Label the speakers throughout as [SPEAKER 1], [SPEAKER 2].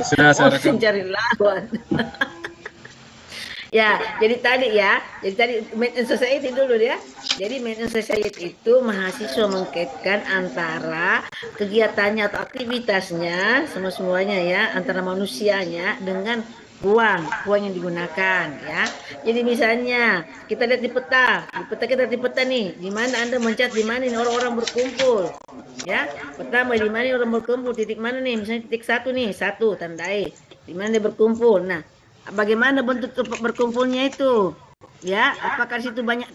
[SPEAKER 1] Sudah saya rekam.
[SPEAKER 2] Cari lawan. Ya, jadi tadi main in society dulu ya. Jadi main in society itu mahasiswa mengkaitkan antara kegiatannya atau aktivitasnya semuanya ya antara manusianya dengan ruang yang digunakan ya. Jadi misalnya kita lihat di peta nih, di mana Anda mencat di mana nih orang-orang berkumpul. Ya, pertama di mana orang berkumpul, titik mana nih? Misalnya titik satu nih, satu tandai di mana dia berkumpul. Nah, bagaimana bentuk berkumpulnya itu? Ya, apakah di situ banyak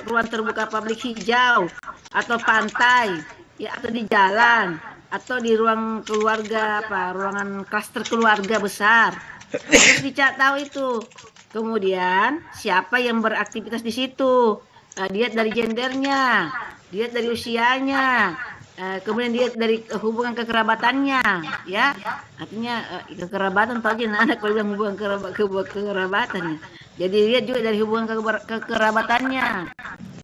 [SPEAKER 2] ruang terbuka publik hijau atau pantai, ya atau di jalan atau di ruang keluarga ruangan klaster keluarga besar. Harus dicari tahu itu. Kemudian siapa yang beraktivitas di situ? Dilihat dari gendernya, dilihat dari usianya, kemudian dilihat dari hubungan kekerabatannya, ya. Artinya kekerabatan tahu aja anak kalau bilang hubungan kekerabatannya. Jadi lihat juga dari hubungan kekerabatannya.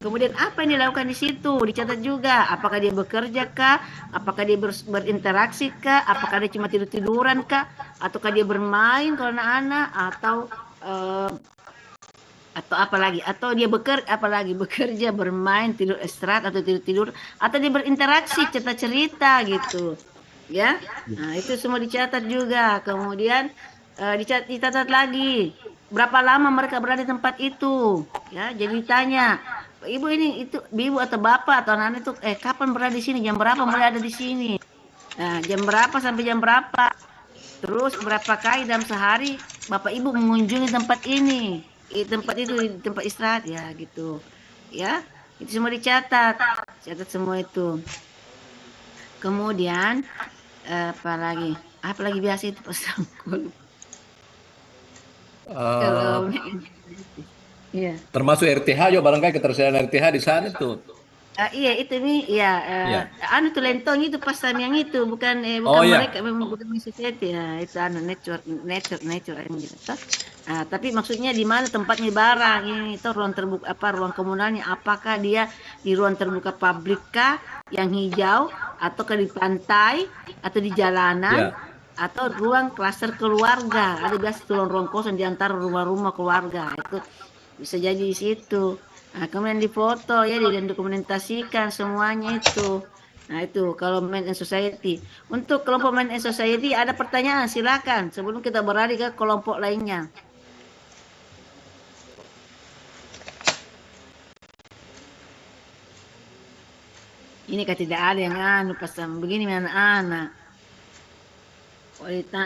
[SPEAKER 2] Kemudian apa yang dilakukan di situ? Dicatat juga. Apakah dia bekerja kah? Apakah dia berinteraksi kah? Apakah dia cuma tidur-tiduran kah? Ataukah dia bermain kalau anak-anak atau apa lagi? Atau dia bekerja, bermain, tidur istirahat atau tidur-tidur atau dia berinteraksi, cerita-cerita gitu. Ya. Nah, itu semua dicatat juga. Kemudian dicatat lagi berapa lama mereka berada di tempat itu. Ya, jadi ditanya, Ibu ini itu ibu atau bapak atau anak itu kapan berada di sini? Jam berapa mulai ada di sini? Nah, jam berapa sampai jam berapa? Terus berapa kali dalam sehari Bapak Ibu mengunjungi tempat ini? Tempat itu tempat istirahat ya gitu. Ya, itu semua dicatat. Catat semua itu. Kemudian apa lagi? Apa lagi biasa itu pesan kalau iya.
[SPEAKER 3] Termasuk RTH juga barangkali ketersediaan RTH di sana tuh.
[SPEAKER 2] Iya itu nih ya
[SPEAKER 3] Iya.
[SPEAKER 2] anu tuh lentong itu pasam yang itu bukan
[SPEAKER 3] Oh iya.
[SPEAKER 2] mereka memang bukan society ya itu anu nature gitu. Tapi maksudnya di mana tempatnya barang ini itu ruang terbuka ruang komunalnya apakah dia di ruang terbuka publik kah yang hijau atau di pantai atau di jalanan
[SPEAKER 3] Iya.
[SPEAKER 2] atau ruang klaster keluarga ada biasa ruang kosong di antara rumah-rumah keluarga itu bisa jadi di situ. Nah, kemudian difoto ya dan dokumentasikan semuanya itu. Nah, itu kalau main in society. Untuk kelompok main in society ada pertanyaan silakan sebelum kita beralih ke kelompok lainnya. Ini kan tidak ada yang anu pasang begini anak-anak.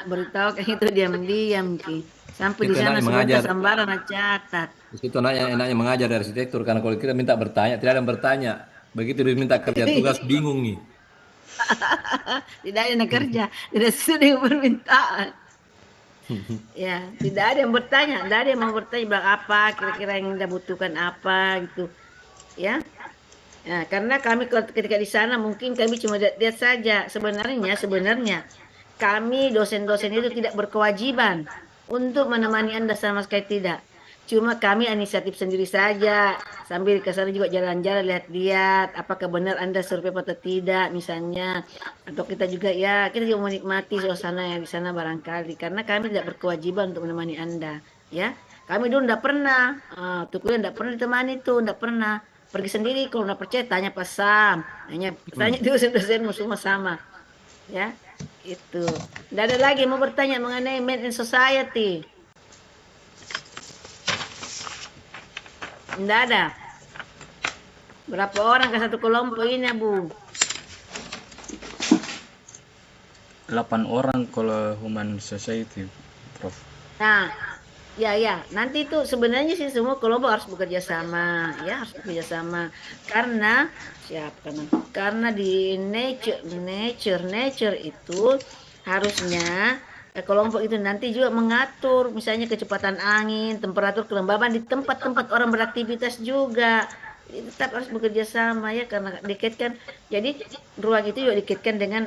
[SPEAKER 2] Beritahu kan itu diam-diam ki. Sampai di
[SPEAKER 3] Itu
[SPEAKER 2] sana
[SPEAKER 3] enaknya
[SPEAKER 2] sebentar
[SPEAKER 3] mengajar.
[SPEAKER 2] sambaran catat.
[SPEAKER 3] Di situ enaknya mengajar dari arsitektur karena kalau kita minta bertanya, tidak ada yang bertanya. Begitu diminta kerja tugas bingung nih.
[SPEAKER 2] Tidak ada yang kerja, tidak sesuai dengan permintaan. Ya, tidak ada yang bertanya, tidak ada yang mau bertanya bilang apa, kira-kira yang Anda butuhkan apa gitu. Ya. Nah, karena kami ketika di sana mungkin kami cuma lihat saja. Sebenarnya kami dosen-dosen itu tidak berkewajiban untuk menemani Anda sama sekali tidak. Cuma kami inisiatif sendiri saja. Sambil ke sana juga jalan-jalan lihat-lihat apakah benar Anda survei atau tidak misalnya. Atau kita juga ya, kita juga menikmati suasana yang di sana barangkali karena kami tidak berkewajiban untuk menemani Anda, ya. Kami dulu enggak pernah, tuh kuliah enggak pernah ditemani tuh, enggak pernah. Pergi sendiri kalau enggak percaya tanya Pak Sam, tanya dosen-dosenmu semua sama. Ya, itu. Enggak ada lagi mau bertanya mengenai men in society. Enggak ada. Berapa orang ke satu kelompok ini, Bu?
[SPEAKER 1] 8 orang kalau human society, Prof.
[SPEAKER 2] Nah, ya. Nanti itu sebenarnya sih semua kelompok harus bekerja sama, ya harus bekerja sama. Karena Karena di nature itu harusnya kelompok itu nanti juga mengatur misalnya kecepatan angin, temperatur, kelembaban di tempat-tempat orang beraktivitas juga. Jadi tetap harus bekerja sama ya karena dikaitkan. Jadi ruang itu juga dikaitkan dengan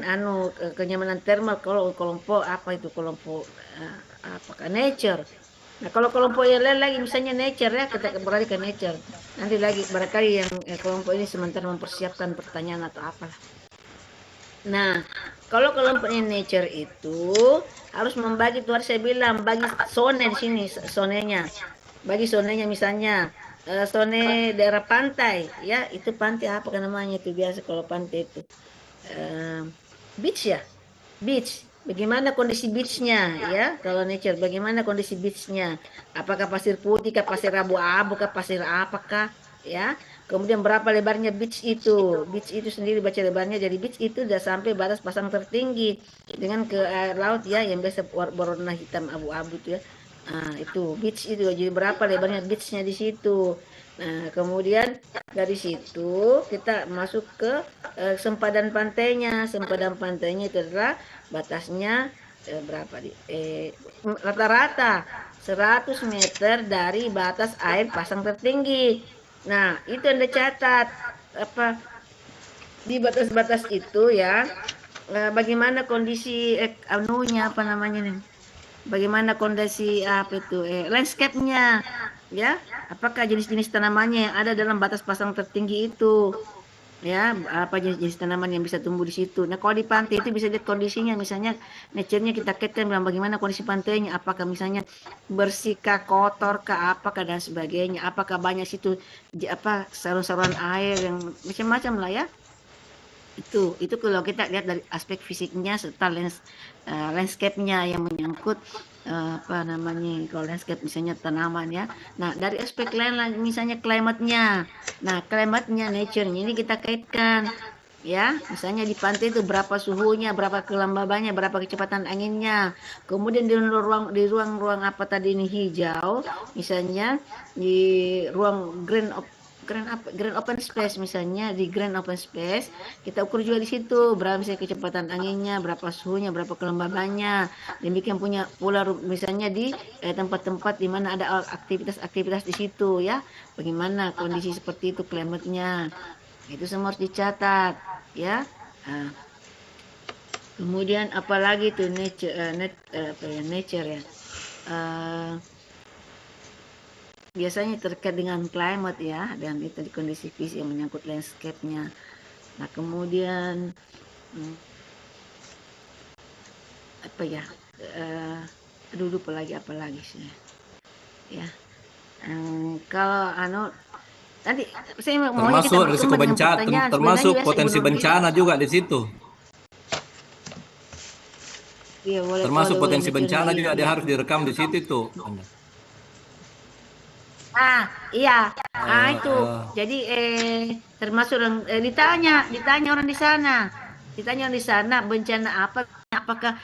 [SPEAKER 2] kenyamanan termal kalau kelompok apa itu kelompok apakah nature. Nah, kalau kelompok yang lain lagi misalnya nature ya kita beralih ke nature. Nanti lagi barangkali yang kelompok ini sementara mempersiapkan pertanyaan atau apalah. Nah, kalau kelompoknya nature itu harus membagi, tuh saya bilang bagi zona di sini, zonenya. Bagi zonenya misalnya zone daerah pantai, ya itu pantai apa kan namanya itu biasa kalau pantai itu eh, beach ya, beach. Bagaimana kondisi beachnya ya? Kalau nature, bagaimana kondisi beachnya? Apakah pasir putih, kah pasir abu-abu, kah pasir apakah? Ya. Kemudian berapa lebarnya beach itu? Beach itu sendiri baca lebarnya. Jadi beach itu udah sampai batas pasang tertinggi dengan ke air laut ya, yang biasa berwarna hitam abu-abu itu ya. Nah, itu beach itu. Jadi berapa lebarnya beachnya di situ? Nah, kemudian dari situ kita masuk ke sempadan pantainya. Sempadan pantainya itu adalah batasnya berapa di rata-rata 100 meter dari batas air pasang tertinggi. Nah, itu yang dicatat apa di batas-batas itu ya. Bagaimana kondisi anunya apa namanya nih? Bagaimana kondisi apa itu landscape-nya ya? Apakah jenis-jenis tanamannya yang ada dalam batas pasang tertinggi itu? Ya, apa jenis-jenis tanaman yang bisa tumbuh di situ. Nah, kalau di pantai itu bisa lihat kondisinya, misalnya nature-nya kita kaitkan bilang bagaimana kondisi pantainya, apakah misalnya bersihkah, kotorkah, apakah dan sebagainya, apakah banyak situ apa saluran-saluran air yang macam-macam lah ya. Itu kalau kita lihat dari aspek fisiknya serta landscape-nya yang menyangkut apa namanya kalau landscape misalnya tanaman ya. Nah, dari aspek lain lagi misalnya climate-nya. Nah, climate-nya, nature-nya ini kita kaitkan ya. Misalnya di pantai itu berapa suhunya, berapa kelembabannya, berapa kecepatan anginnya. Kemudian di ruang apa tadi ini hijau, misalnya di ruang green open space, misalnya di green open space kita ukur juga di situ berapa misalnya kecepatan anginnya, berapa suhunya, berapa kelembabannya. Demikian punya pula misalnya di tempat-tempat di mana ada aktivitas-aktivitas di situ ya, bagaimana kondisi seperti itu climate-nya, itu semua harus dicatat ya. Nah, kemudian apalagi tuh nature ya, biasanya terkait dengan climate ya, dan itu di kondisi fisik yang menyangkut landscape-nya. Nah, kemudian apa ya? Lupa lagi apa lagi sih ya. Kalau tadi saya maunya kita
[SPEAKER 3] Termasuk risiko
[SPEAKER 2] berkembang dengan
[SPEAKER 3] bencana,
[SPEAKER 2] pertanyaan.
[SPEAKER 3] termasuk
[SPEAKER 2] Sebenarnya
[SPEAKER 3] potensi
[SPEAKER 2] sebelum
[SPEAKER 3] bencana juga di situ.
[SPEAKER 2] iya boleh
[SPEAKER 3] Termasuk
[SPEAKER 2] kalau
[SPEAKER 3] potensi
[SPEAKER 2] nature-nya
[SPEAKER 3] bencana
[SPEAKER 2] iya
[SPEAKER 3] juga dia
[SPEAKER 2] iya.
[SPEAKER 3] harus direkam di situ tuh.
[SPEAKER 2] Iya.
[SPEAKER 3] Eh,
[SPEAKER 2] Itu.
[SPEAKER 3] eh,
[SPEAKER 2] Jadi termasuk ditanya orang di sana. Ditanya orang di sana bencana apa, apakah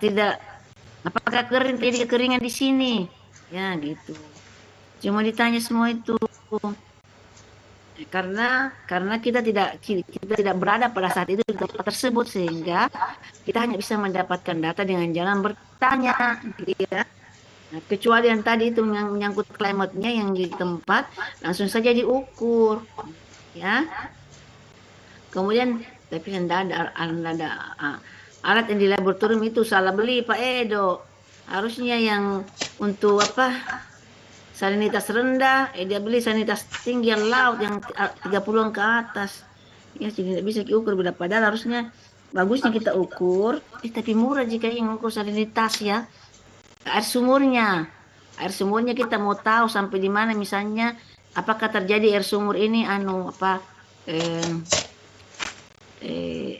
[SPEAKER 2] tidak, apakah terjadi kekeringan di sini? Ya gitu. Cuma ditanya semua itu. Karena kita tidak berada pada saat itu di tempat tersebut, sehingga kita hanya bisa mendapatkan data dengan jalan bertanya gitu ya. Nah, kecuali yang tadi itu yang menyangkut climate-nya yang di tempat langsung saja diukur ya. Kemudian tapi ada alat yang di laboratorium itu salah beli Pak Edo. Harusnya yang untuk apa salinitas rendah, dia beli salinitas tinggi yang laut yang 30-an ke atas. Ya, jadi tidak bisa diukur bila padahal harusnya bagusnya kita ukur, tapi murah jika yang ukur salinitas ya. Air sumurnya. Air sumurnya kita mau tahu sampai di mana misalnya apakah terjadi air sumur ini eh, eh,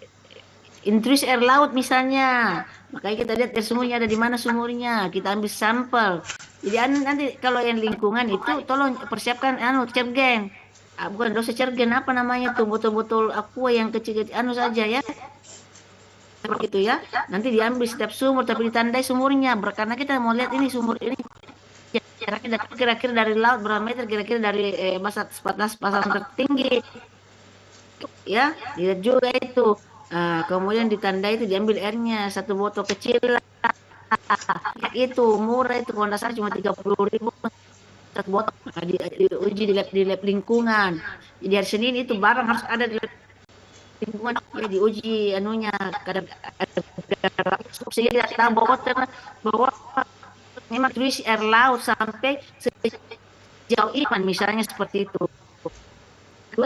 [SPEAKER 2] intrusi air laut misalnya. Makanya kita lihat air sumurnya ada di mana sumurnya, kita ambil sampel. Jadi nanti kalau yang lingkungan itu tolong persiapkan cergen. Bukan dosa cergen, apa namanya tuh botol-botol aqua yang kecil-kecil saja ya. Seperti itu ya. Nanti diambil setiap sumur tapi ditandai sumurnya. Karena kita mau lihat ini sumur ini kira-kira dari laut berapa meter, kira-kira dari batas pasang tertinggi ya, dilihat juga itu. Kemudian ditandai itu diambil airnya satu botol kecil itu murah itu kalau dasar cuma 30.000 satu botol. Diuji di lab lingkungan. Jadi hari Senin itu barang harus ada di lingkungan ya, diuji anunya kadang sehingga tidak tahu bahwa memang tulis air laut sampai sejauh iman misalnya seperti itu.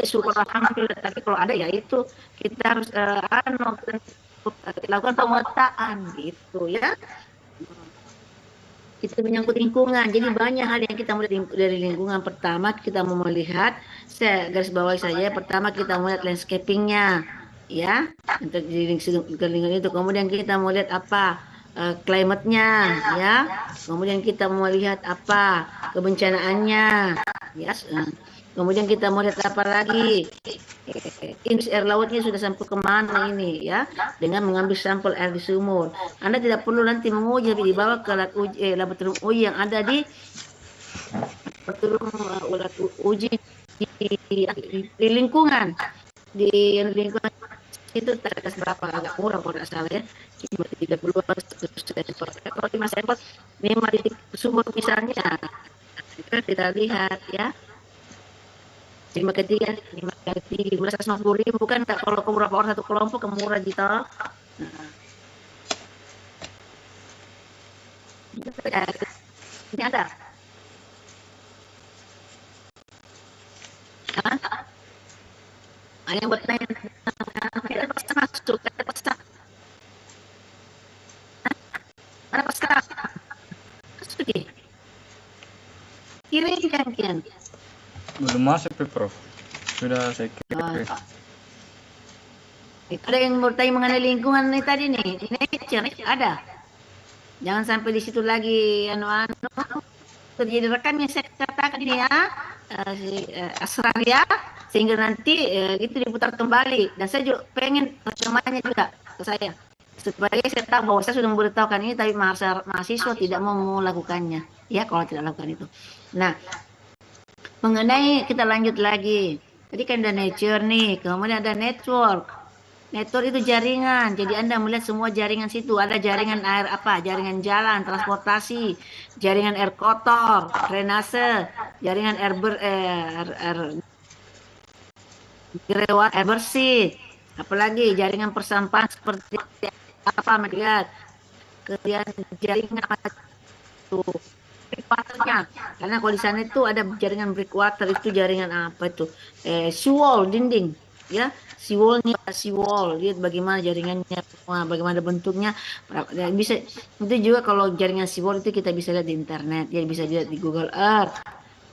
[SPEAKER 2] syukur alhamdulillah. Tapi kalau ada ya itu kita harus lakukan pemetaan gitu ya. Itu menyangkut lingkungan. Jadi banyak hal yang kita melihat dari lingkungan. Pertama kita mau melihat, saya garis bawahi saja. Pertama kita melihat landscapingnya, ya, untuk di lingkungan itu. Kemudian kita mau lihat apa climate-nya, ya. Kemudian kita mau lihat apa kebencanaannya, ya. Kemudian kita mau lihat apa lagi? Indeks air lautnya sudah sampai kemana ini ya, dengan mengambil sampel air di sumur. Anda tidak perlu nanti menguji, tapi dibawa ke laboratorium uji yang ada di laboratorium uji di lingkungan, di lingkungan itu terkes berapa, agak murah kalau tidak salah ya, cuma 30 sampel. Kalau 5 sampel 5 titik sumur misalnya, kita lihat ya. 5 ketiga 150.000 kan, kalau ke beberapa orang satu kelompok murah gitu. Ini ada. Ada yang buat tanya, ada pesan masuk, ada pesan. Ada pesan. Sudah. Kirimkan kian.
[SPEAKER 1] Belum masuk Prof. Sudah saya kirim.
[SPEAKER 2] Ada yang bertanya mengenai lingkungan nih tadi nih, nature ada. Jangan sampai di situ lagi terjadi rekam yang saya katakan ini ya, asrar ya, sehingga nanti itu diputar kembali. Dan saya juga pengen rekamannya juga ke saya, supaya saya tahu bahwa saya sudah memberitahukan ini, tapi mahasiswa tidak mau melakukannya. Ya kalau tidak lakukan itu. Nah, mengenai kita lanjut lagi. Tadi kan ada nature nih, kemudian ada network. Network itu jaringan. Jadi Anda melihat semua jaringan situ. Ada jaringan air apa? Jaringan jalan, transportasi, jaringan air kotor, drainase, jaringan air air bersih. Apalagi jaringan persampahan seperti apa? Melihat. Kemudian jaringan itu breakwaternya, karena kalau di sana itu ada jaringan breakwater, itu jaringan apa itu, seawall, dinding ya, seawall, lihat bagaimana jaringannya, bagaimana bentuknya, bisa itu juga. Kalau jaringan seawall itu kita bisa lihat di internet ya, bisa lihat di Google Earth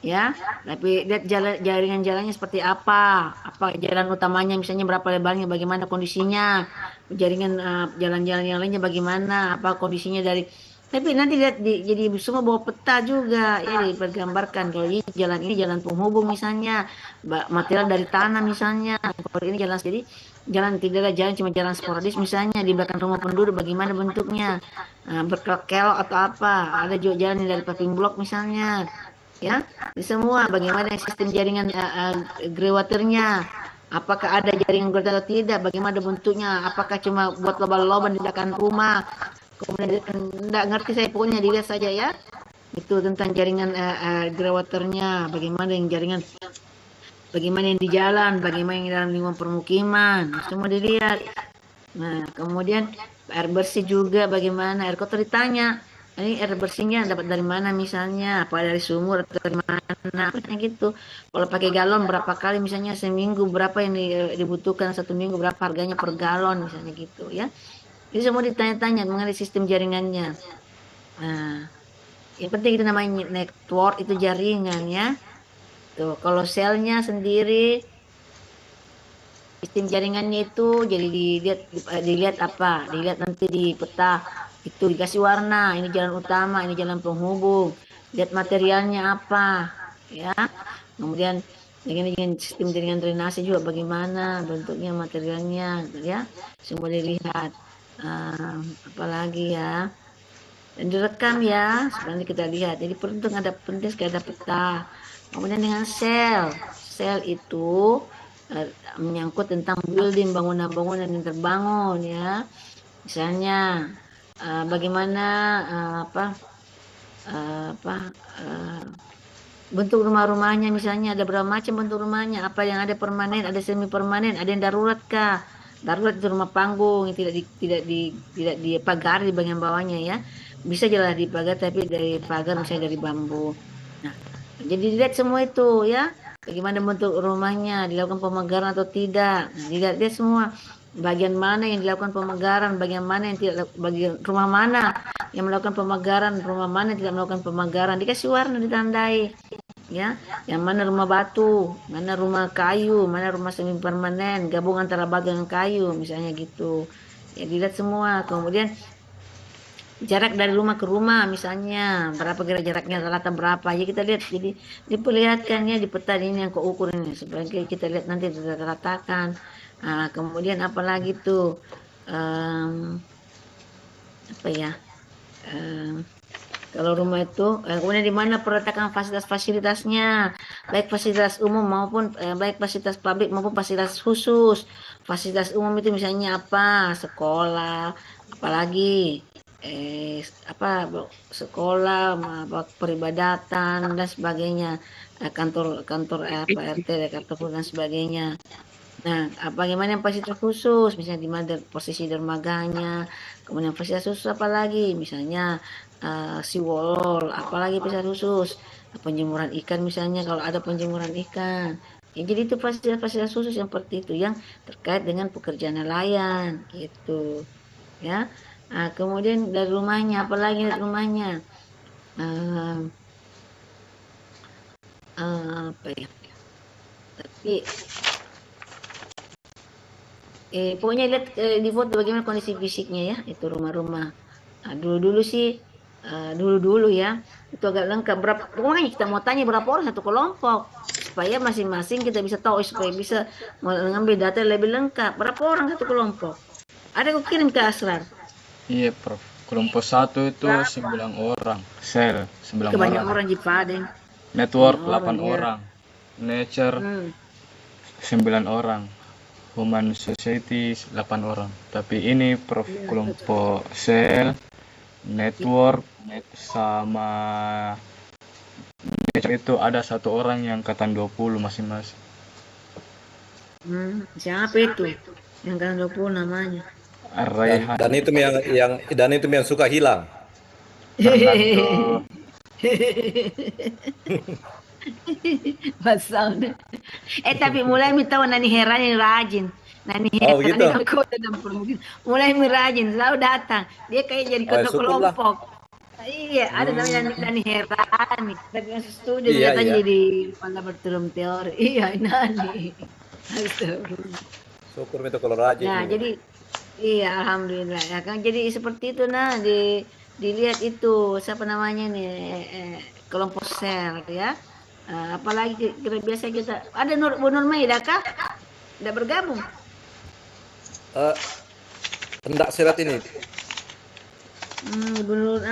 [SPEAKER 2] ya, tapi lihat jaringan-jalannya seperti apa jalan utamanya misalnya, berapa lebarnya, bagaimana kondisinya, jaringan jalan-jalan yang lainnya bagaimana, apa kondisinya dari. Tapi nanti lihat jadi semua bawa peta juga ya, dipergambarkan. Kalau ini jalan penghubung misalnya, material dari tanah misalnya. Kalau ini jalan, jadi jalan tidak ada jalan, cuma jalan sporadis misalnya di belakang rumah penduduk, bagaimana bentuknya, berkelok atau apa. Ada juga jalan dari paving block misalnya ya, di semua bagaimana sistem jaringan greywaternya, apakah ada jaringan greywater atau tidak, bagaimana bentuknya, apakah cuma buat lubang-lubang di belakang rumah. Kemudian tidak ngerti saya, pokoknya dilihat saja ya, itu tentang jaringan greywaternya, bagaimana yang jaringan, bagaimana yang di jalan, bagaimana yang dalam lingkungan permukiman, semua dilihat. Nah kemudian air bersih juga, bagaimana air kotor ditanya, ini air bersihnya dapat dari mana misalnya, apa dari sumur atau dari mana, gitu. Kalau pakai galon berapa kali misalnya seminggu, berapa yang dibutuhkan satu minggu, berapa harganya per galon misalnya gitu ya. Jadi semua ditanya-tanya mengenai sistem jaringannya. Nah, yang penting itu namanya network, itu jaringan ya. Tuh, kalau selnya sendiri, sistem jaringannya itu jadi dilihat apa? Dilihat nanti di peta itu, dikasih warna, ini jalan utama, ini jalan penghubung. Lihat materialnya apa, ya. Kemudian dengan sistem jaringan drainase juga bagaimana bentuknya, materialnya, ya. Semua dilihat. Apalagi ya, dan direkam ya, sebenarnya kita lihat. Jadi penting ada peta. Kemudian dengan sel itu menyangkut tentang building, bangunan-bangunan yang terbangun ya, misalnya bagaimana bentuk rumah-rumahnya, misalnya ada berapa macam bentuk rumahnya, apa yang ada permanen, ada semi permanen, ada yang darurat kah. Darurat itu rumah panggung, tidak dipagari di bagian bawahnya ya, bisa jelas dipagar tapi dari pagar misalnya dari bambu. Nah jadi dilihat semua itu ya, bagaimana bentuk rumahnya, dilakukan pemagaran atau tidak. Nah, dilihat dia semua bagian mana yang dilakukan pemagaran, bagian mana yang tidak, bagian rumah mana yang melakukan pemagaran, rumah mana yang tidak melakukan pemagaran, dikasih warna, ditandai, ya, yang mana rumah batu, mana rumah kayu, mana rumah semi permanen, gabung antara batu dengan kayu, misalnya gitu. Ya dilihat semua. Kemudian jarak dari rumah ke rumah, misalnya berapa kira jaraknya, rata berapa, ya kita lihat, jadi diperlihatkannya di peta ini yang kau ukur ini supaya kita lihat nanti ratakan. Nah, kemudian apalagi tuh, apa ya, Em, kalau rumah itu, kemudian di mana perletakan fasilitas-fasilitasnya, baik fasilitas umum maupun baik fasilitas publik maupun fasilitas khusus. Fasilitas umum itu misalnya apa? Sekolah, apalagi apa, sekolah, apa, peribadatan dan sebagainya, kantor-kantor apa RT, kantor dan sebagainya. Nah, bagaimana yang fasilitas khusus, misalnya di mana posisi dermaganya, kemudian fasilitas khusus apa lagi, misalnya seawall, apalagi fasilitas khusus, penjemuran ikan misalnya kalau ada penjemuran ikan. Ya, jadi itu fasilitas-fasilitas khusus yang seperti itu yang terkait dengan pekerjaan nelayan gitu, ya. Nah, kemudian dari rumahnya, apalagi dari rumahnya, Eh, apa ya? Tapi pokoknya lihat di foto bagaimana kondisi fisiknya ya, itu rumah-rumah. Nah, dulu-dulu sih, dulu-dulu ya, itu agak lengkap. Berapa, pokoknya kita mau tanya berapa orang satu kelompok, supaya masing-masing kita bisa tahu, supaya bisa mengambil data lebih lengkap. Berapa orang satu kelompok? Ada aku kirim ke Asrar.
[SPEAKER 1] Iya, Prof. Kelompok 1 itu 9 orang. Sel 9
[SPEAKER 2] Kebanyakan
[SPEAKER 1] orang.
[SPEAKER 2] orang Jipadeng.
[SPEAKER 1] Network
[SPEAKER 2] Banyak orang,
[SPEAKER 1] 8
[SPEAKER 2] ya.
[SPEAKER 1] orang. Nature
[SPEAKER 2] Hmm.
[SPEAKER 1] 9 orang. Human Society 8 orang. Tapi ini Prof, kelompok sel, network, sama nature itu ada 1 orang yang angkatan 20 masing-masing.
[SPEAKER 2] Siapa itu? Yang kan 20 namanya.
[SPEAKER 1] Raihan,
[SPEAKER 3] Dan itu yang suka hilang.
[SPEAKER 1] Fernando,
[SPEAKER 2] Pasal. Tapi mulai mi tahu Nani Heran yang rajin. Nani
[SPEAKER 3] Oh,
[SPEAKER 2] Heran
[SPEAKER 3] begitu?
[SPEAKER 2] yang kota dan permungkin. Mulai mi rajin, selalu datang. Dia kayak jadi ketua
[SPEAKER 3] syukurlah.
[SPEAKER 2] kelompok. Iya, ada namanya Nani Heran nih. Tapi masih studi
[SPEAKER 3] Iya,
[SPEAKER 2] katanya
[SPEAKER 3] iya.
[SPEAKER 2] jadi kepala bertelum teori. Iya, Nani. Astagfirullah.
[SPEAKER 3] Syukur itu kalau rajin.
[SPEAKER 2] Nah, jadi iya, alhamdulillah ya kan. Jadi seperti itu, nah, dilihat itu siapa namanya nih, kelompok sel ya. Apalagi biasa kita ada Bu Nur Maida kah? Tidak bergabung.
[SPEAKER 3] Hendak silat ini.
[SPEAKER 2] Bu Nur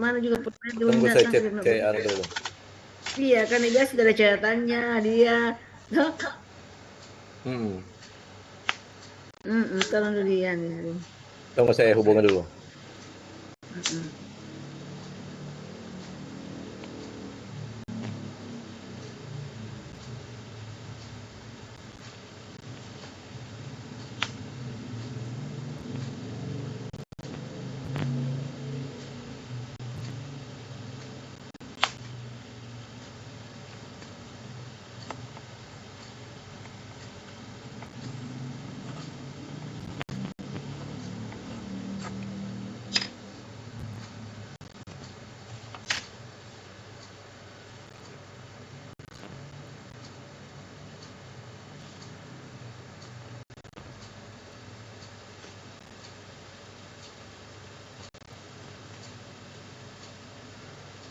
[SPEAKER 2] mana juga pernah
[SPEAKER 3] Tunggu saya cek dulu.
[SPEAKER 2] Iya, kan dia sudah ada catatannya dia. Tolong dulu dia nih.
[SPEAKER 3] Tunggu saya hubungi dulu.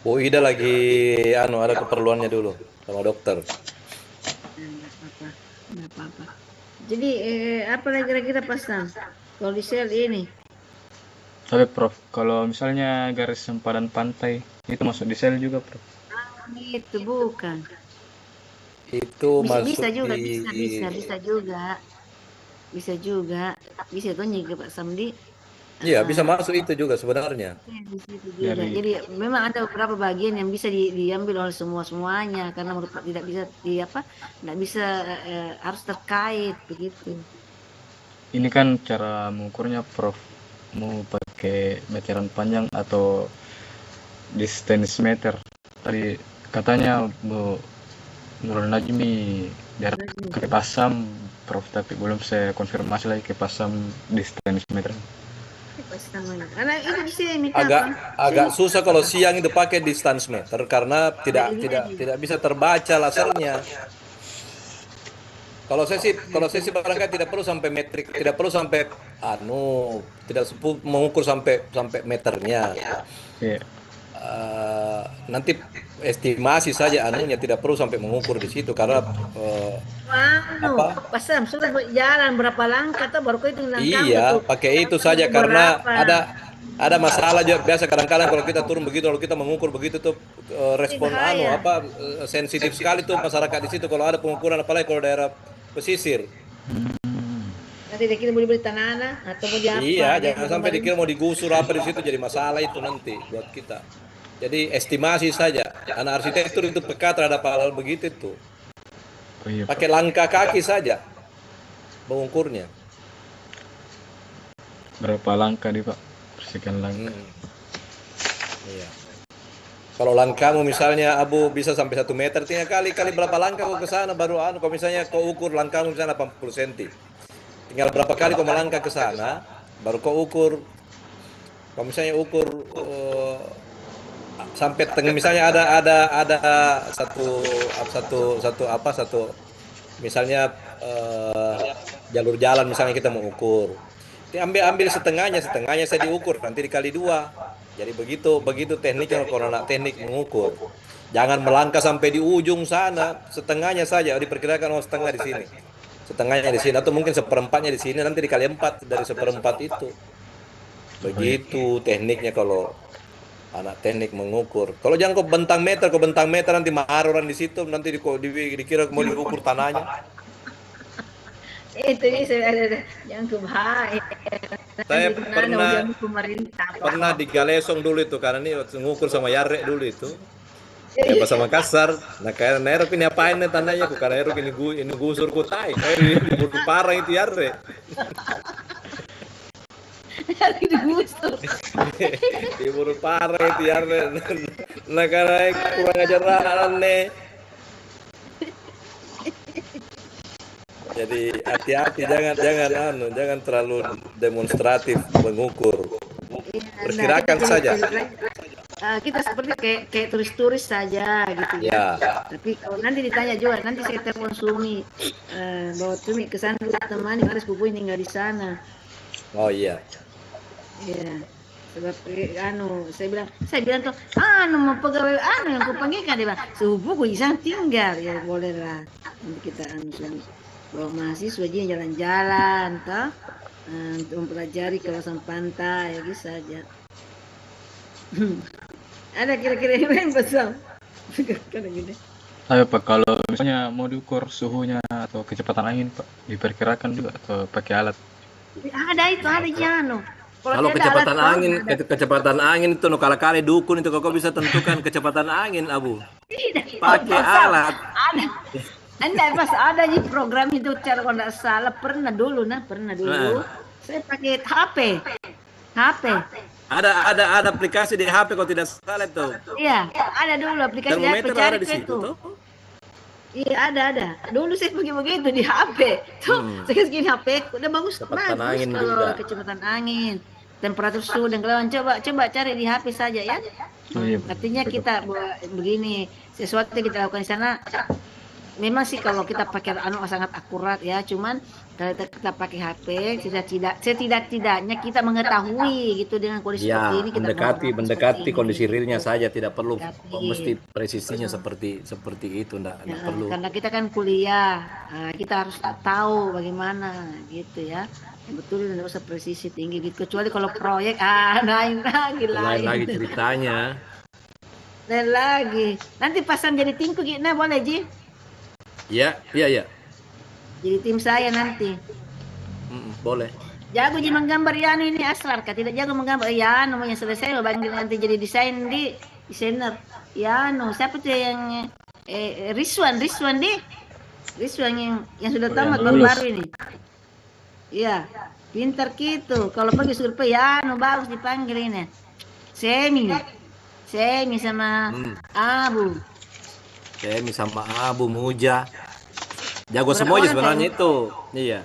[SPEAKER 3] Bu Ida lagi ada keperluannya dulu sama dokter.
[SPEAKER 2] Enggak apa-apa. Jadi apa lagi kira-kira pasang kalau di sel ini?
[SPEAKER 1] Tapi Prof, kalau misalnya garis sempadan pantai itu masuk di sel juga, Prof?
[SPEAKER 2] Itu bukan.
[SPEAKER 3] Itu
[SPEAKER 2] Bisa
[SPEAKER 3] masuk
[SPEAKER 2] juga,
[SPEAKER 3] di
[SPEAKER 2] bisa juga. Bisa juga. Bisa tuh juga Pak Samdi.
[SPEAKER 3] Iya, bisa masuk itu juga sebenarnya.
[SPEAKER 2] Jadi memang ada beberapa bagian yang bisa diambil oleh semuanya karena tidak bisa tidak bisa harus terkait begitu.
[SPEAKER 1] Ini kan cara mengukurnya, Prof, mau pakai meteran panjang atau distance meter. Tadi katanya Nurul Najmi jarak ke Pasam, Prof, tapi belum saya konfirmasi lagi ke Pasam distance meter.
[SPEAKER 2] Pas namanya. Karena itu di sini minta
[SPEAKER 3] Agak susah kalau siang itu pakai distance meter karena tidak bisa terbaca lasernya. Kalau saya sih barangkali tidak perlu sampai metrik, tidak perlu sampai tidak mengukur sampai meternya.
[SPEAKER 1] Iya.
[SPEAKER 3] Nanti estimasi saja tidak perlu sampai mengukur di situ karena
[SPEAKER 2] Pasam sudah jalan berapa langkah atau baru kau itu langkah.
[SPEAKER 3] iya, pakai itu saja karena ada masalah juga biasa kadang-kadang kalau kita turun begitu lalu kita mengukur begitu tuh respon sensitif sekali tuh masyarakat di situ kalau ada pengukuran apalagi kalau daerah pesisir.
[SPEAKER 2] Nanti dikira mau dibeli tanah atau mau diapa?
[SPEAKER 3] Iya, jangan sampai dikira mau digusur apa di situ jadi masalah itu nanti buat kita. Jadi estimasi saja. Anak arsitektur itu peka terhadap hal begitu tuh.
[SPEAKER 1] Oh, iya,
[SPEAKER 3] pakai langkah kaki saja mengukurnya.
[SPEAKER 1] Berapa langkah nih Pak? Sekian langkah.
[SPEAKER 3] Iya. Kalau langkahmu misalnya Abu bisa sampai 1 meter, tinggal kali berapa langkah kau ke sana baru kalau misalnya kau ukur langkahmu misalnya 80 cm. Tinggal berapa kali kau melangkah ke sana baru kau ukur. Kalau misalnya ukur sampai misalnya ada satu misalnya jalur jalan misalnya kita mau ukur. Ambil setengahnya saya diukur nanti dikali 2. Jadi begitu tekniknya kalau nak teknik mengukur. Jangan melangkah sampai di ujung sana, setengahnya saja diperkirakan setengah di sini. Setengahnya di sini atau mungkin seperempatnya di sini nanti dikali 4 dari seperempat itu. Begitu tekniknya kalau anak teknik mengukur. Kalau jangan kau bentang meter nanti marah orang di situ nanti dikira mau diukur tanahnya.
[SPEAKER 2] Itu ada yang kebaik.
[SPEAKER 3] Saya pernah di Galesong dulu itu karena ini ngukur sama Yarek dulu itu. Ya pas sama Kasar. Nah kayak Nerok ini apain nih tandanya ku karena Nerok ini gusur ku tai. Kayak diburu parah itu Yarek.
[SPEAKER 2] digusur.
[SPEAKER 3] Diburu parah itu Yarek. Nah karena kurang ajaran nih. Jadi hati-hati jangan terlalu demonstratif mengukur. Perkirakan saja.
[SPEAKER 2] Kita seperti kayak turis-turis saja gitu ya. Tapi kalau nanti ditanya juga, nanti saya telepon Sumi bahwa Sumi ke sana teman yang ada sepupu ini nggak di sana.
[SPEAKER 3] Oh iya.
[SPEAKER 2] Iya. Sebab saya bilang tuh, mau pegawai yang kupanggilkan dia bilang, sepupuku di sana tinggal ya boleh lah. Nanti kita Sumi. Bawa mahasiswa aja jalan-jalan toh untuk mempelajari kawasan pantai gitu saja. Ada kira-kira yang besar karena gini.
[SPEAKER 1] Ayo Pak, kalau misalnya mau diukur suhunya atau kecepatan angin Pak, diperkirakan juga atau pakai alat?
[SPEAKER 2] Ada Jano.
[SPEAKER 3] Kalau kecepatan angin itu kali dukun itu kok bisa tentukan kecepatan angin Abu?
[SPEAKER 2] Tidak.
[SPEAKER 3] Pakai alat.
[SPEAKER 2] Ada. Anda pas ada di program itu cara kalau tidak salah pernah dulu saya pakai HP.
[SPEAKER 3] Ada aplikasi di HP kalau tidak salah tuh.
[SPEAKER 2] Iya, ada dulu aplikasi di HP cari itu. Iya ada. Dulu saya begitu di HP. Tuh, saya segini HP udah bagus
[SPEAKER 3] angin
[SPEAKER 2] kalau
[SPEAKER 3] juga.
[SPEAKER 2] kecepatan angin, temperatur suhu dan kelauan coba cari di HP saja ya. Artinya kita begini, sesuatu yang kita lakukan di sana memang sih kalau kita pakai sangat akurat ya, cuman kalau kita pakai HP setidak-tidaknya kita mengetahui gitu dengan kondisi seperti ini kita
[SPEAKER 3] mendekati kondisi realnya saja, tidak perlu mesti presisinya seperti itu enggak perlu.
[SPEAKER 2] Karena kita kan kuliah, kita harus tahu bagaimana gitu ya. Betul, tidak usah presisi tinggi gitu, kecuali kalau proyek lain lagi
[SPEAKER 3] ceritanya.
[SPEAKER 2] Lain lagi. Nanti pasang jadi timku gimana boleh Ji?
[SPEAKER 3] Iya.
[SPEAKER 2] Jadi tim saya nanti.
[SPEAKER 3] Boleh.
[SPEAKER 2] Jago Ji menggambar ya ini asrar kah? Tidak jago menggambar. Ya namanya selesai bangun nanti jadi desainer. Ya siapa tuh yang Rizwan yang sudah tamat baru ini. Iya, pintar gitu. Kalau pergi survei ya bagus dipanggil ini. Semi sama Abu.
[SPEAKER 3] Temi sama Abu Muja. Jago
[SPEAKER 2] Berapa
[SPEAKER 3] semua aja
[SPEAKER 2] orang
[SPEAKER 3] sebenarnya
[SPEAKER 2] Temi?
[SPEAKER 3] itu. Iya.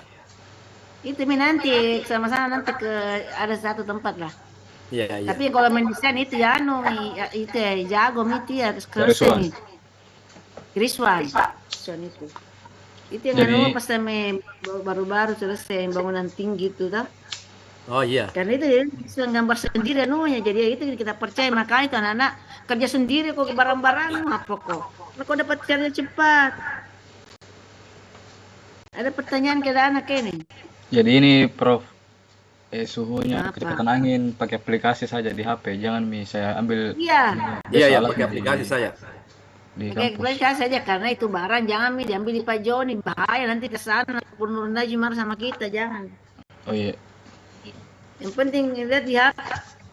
[SPEAKER 2] Itu Mi nanti sama-sama nanti ke ada satu tempat lah.
[SPEAKER 3] Iya, iya.
[SPEAKER 2] Tapi kalau main desain itu ya anu Mi, ya, itu ya jago Mi itu ya
[SPEAKER 1] Dari
[SPEAKER 2] selesai
[SPEAKER 1] Suan.
[SPEAKER 2] Mi. Rizwan. Rizwan itu. Itu yang anu
[SPEAKER 1] Jadi
[SPEAKER 2] pas kami baru-baru selesai bangunan tinggi itu tau.
[SPEAKER 3] Oh iya.
[SPEAKER 2] Karena itu dia bisa gambar sendiri anunya. Jadi ya itu kita percaya makanya itu anak-anak kerja sendiri kok barang-barang apa kok. Nah, kok dapat kerja cepat. Ada pertanyaan ke anak ini.
[SPEAKER 1] jadi ini Prof, suhunya
[SPEAKER 2] Apa?
[SPEAKER 1] kecepatan angin pakai aplikasi saja di HP. Jangan saya ambil
[SPEAKER 2] Iya,
[SPEAKER 3] Iya,
[SPEAKER 1] biasa
[SPEAKER 3] iya, pakai
[SPEAKER 1] alatnya
[SPEAKER 3] aplikasi saya.
[SPEAKER 1] di
[SPEAKER 2] pakai
[SPEAKER 1] kampus.
[SPEAKER 2] aplikasi saja karena itu barang jangan Mi diambil di Pak Joni bahaya nanti ke sana Purnur Najim marah sama kita jangan.
[SPEAKER 1] Oh iya,
[SPEAKER 2] Yang penting lihat di HP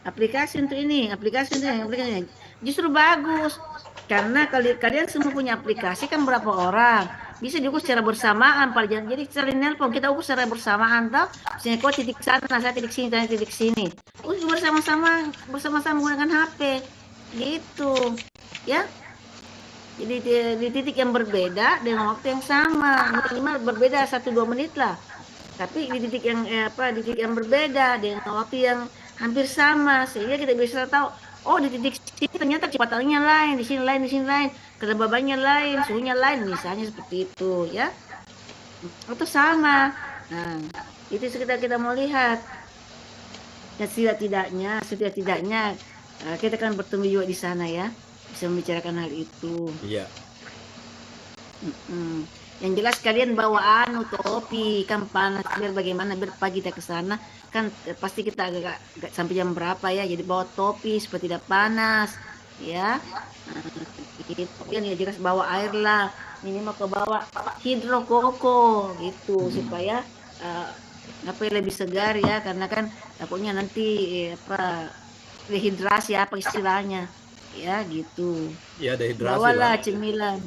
[SPEAKER 2] aplikasi untuk ini, aplikasi untuk ini. Justru bagus. Karena kalian semua punya aplikasi kan berapa orang? Bisa diukur secara bersamaan, Pak. Jadi saling nelpon, kita ukur secara bersamaan toh. Misalnya kau titik sana, saya titik sini, saya titik sini. Ukur bersama-sama menggunakan HP. Gitu. Ya. Jadi di titik yang berbeda dengan waktu yang sama, minimal berbeda 1-2 menit lah. Tapi di titik yang di titik yang berbeda dengan waktu yang hampir sama sehingga kita bisa tahu oh di titik sini ternyata kecepatannya lain, di sini lain, di sini lain, kelembabannya lain, suhunya lain misalnya seperti itu ya. Itu sama. Nah, itu kita mau lihat. Dan setidak-tidaknya kita kan bertemu juga di sana ya. Bisa membicarakan hal itu.
[SPEAKER 3] Iya.
[SPEAKER 2] Yang jelas kalian bawa topi kan panas biar bagaimana biar pagi kita ke sana kan pasti kita agak sampai jam berapa ya jadi bawa topi supaya tidak panas ya gitu kan ya jelas bawa air lah minimal ke bawah hidrokoko gitu supaya lebih segar ya karena kan takutnya nanti dehidrasi apa istilahnya ya gitu
[SPEAKER 3] Iya, dehidrasi,
[SPEAKER 2] bawalah
[SPEAKER 3] Bang.
[SPEAKER 2] cemilan.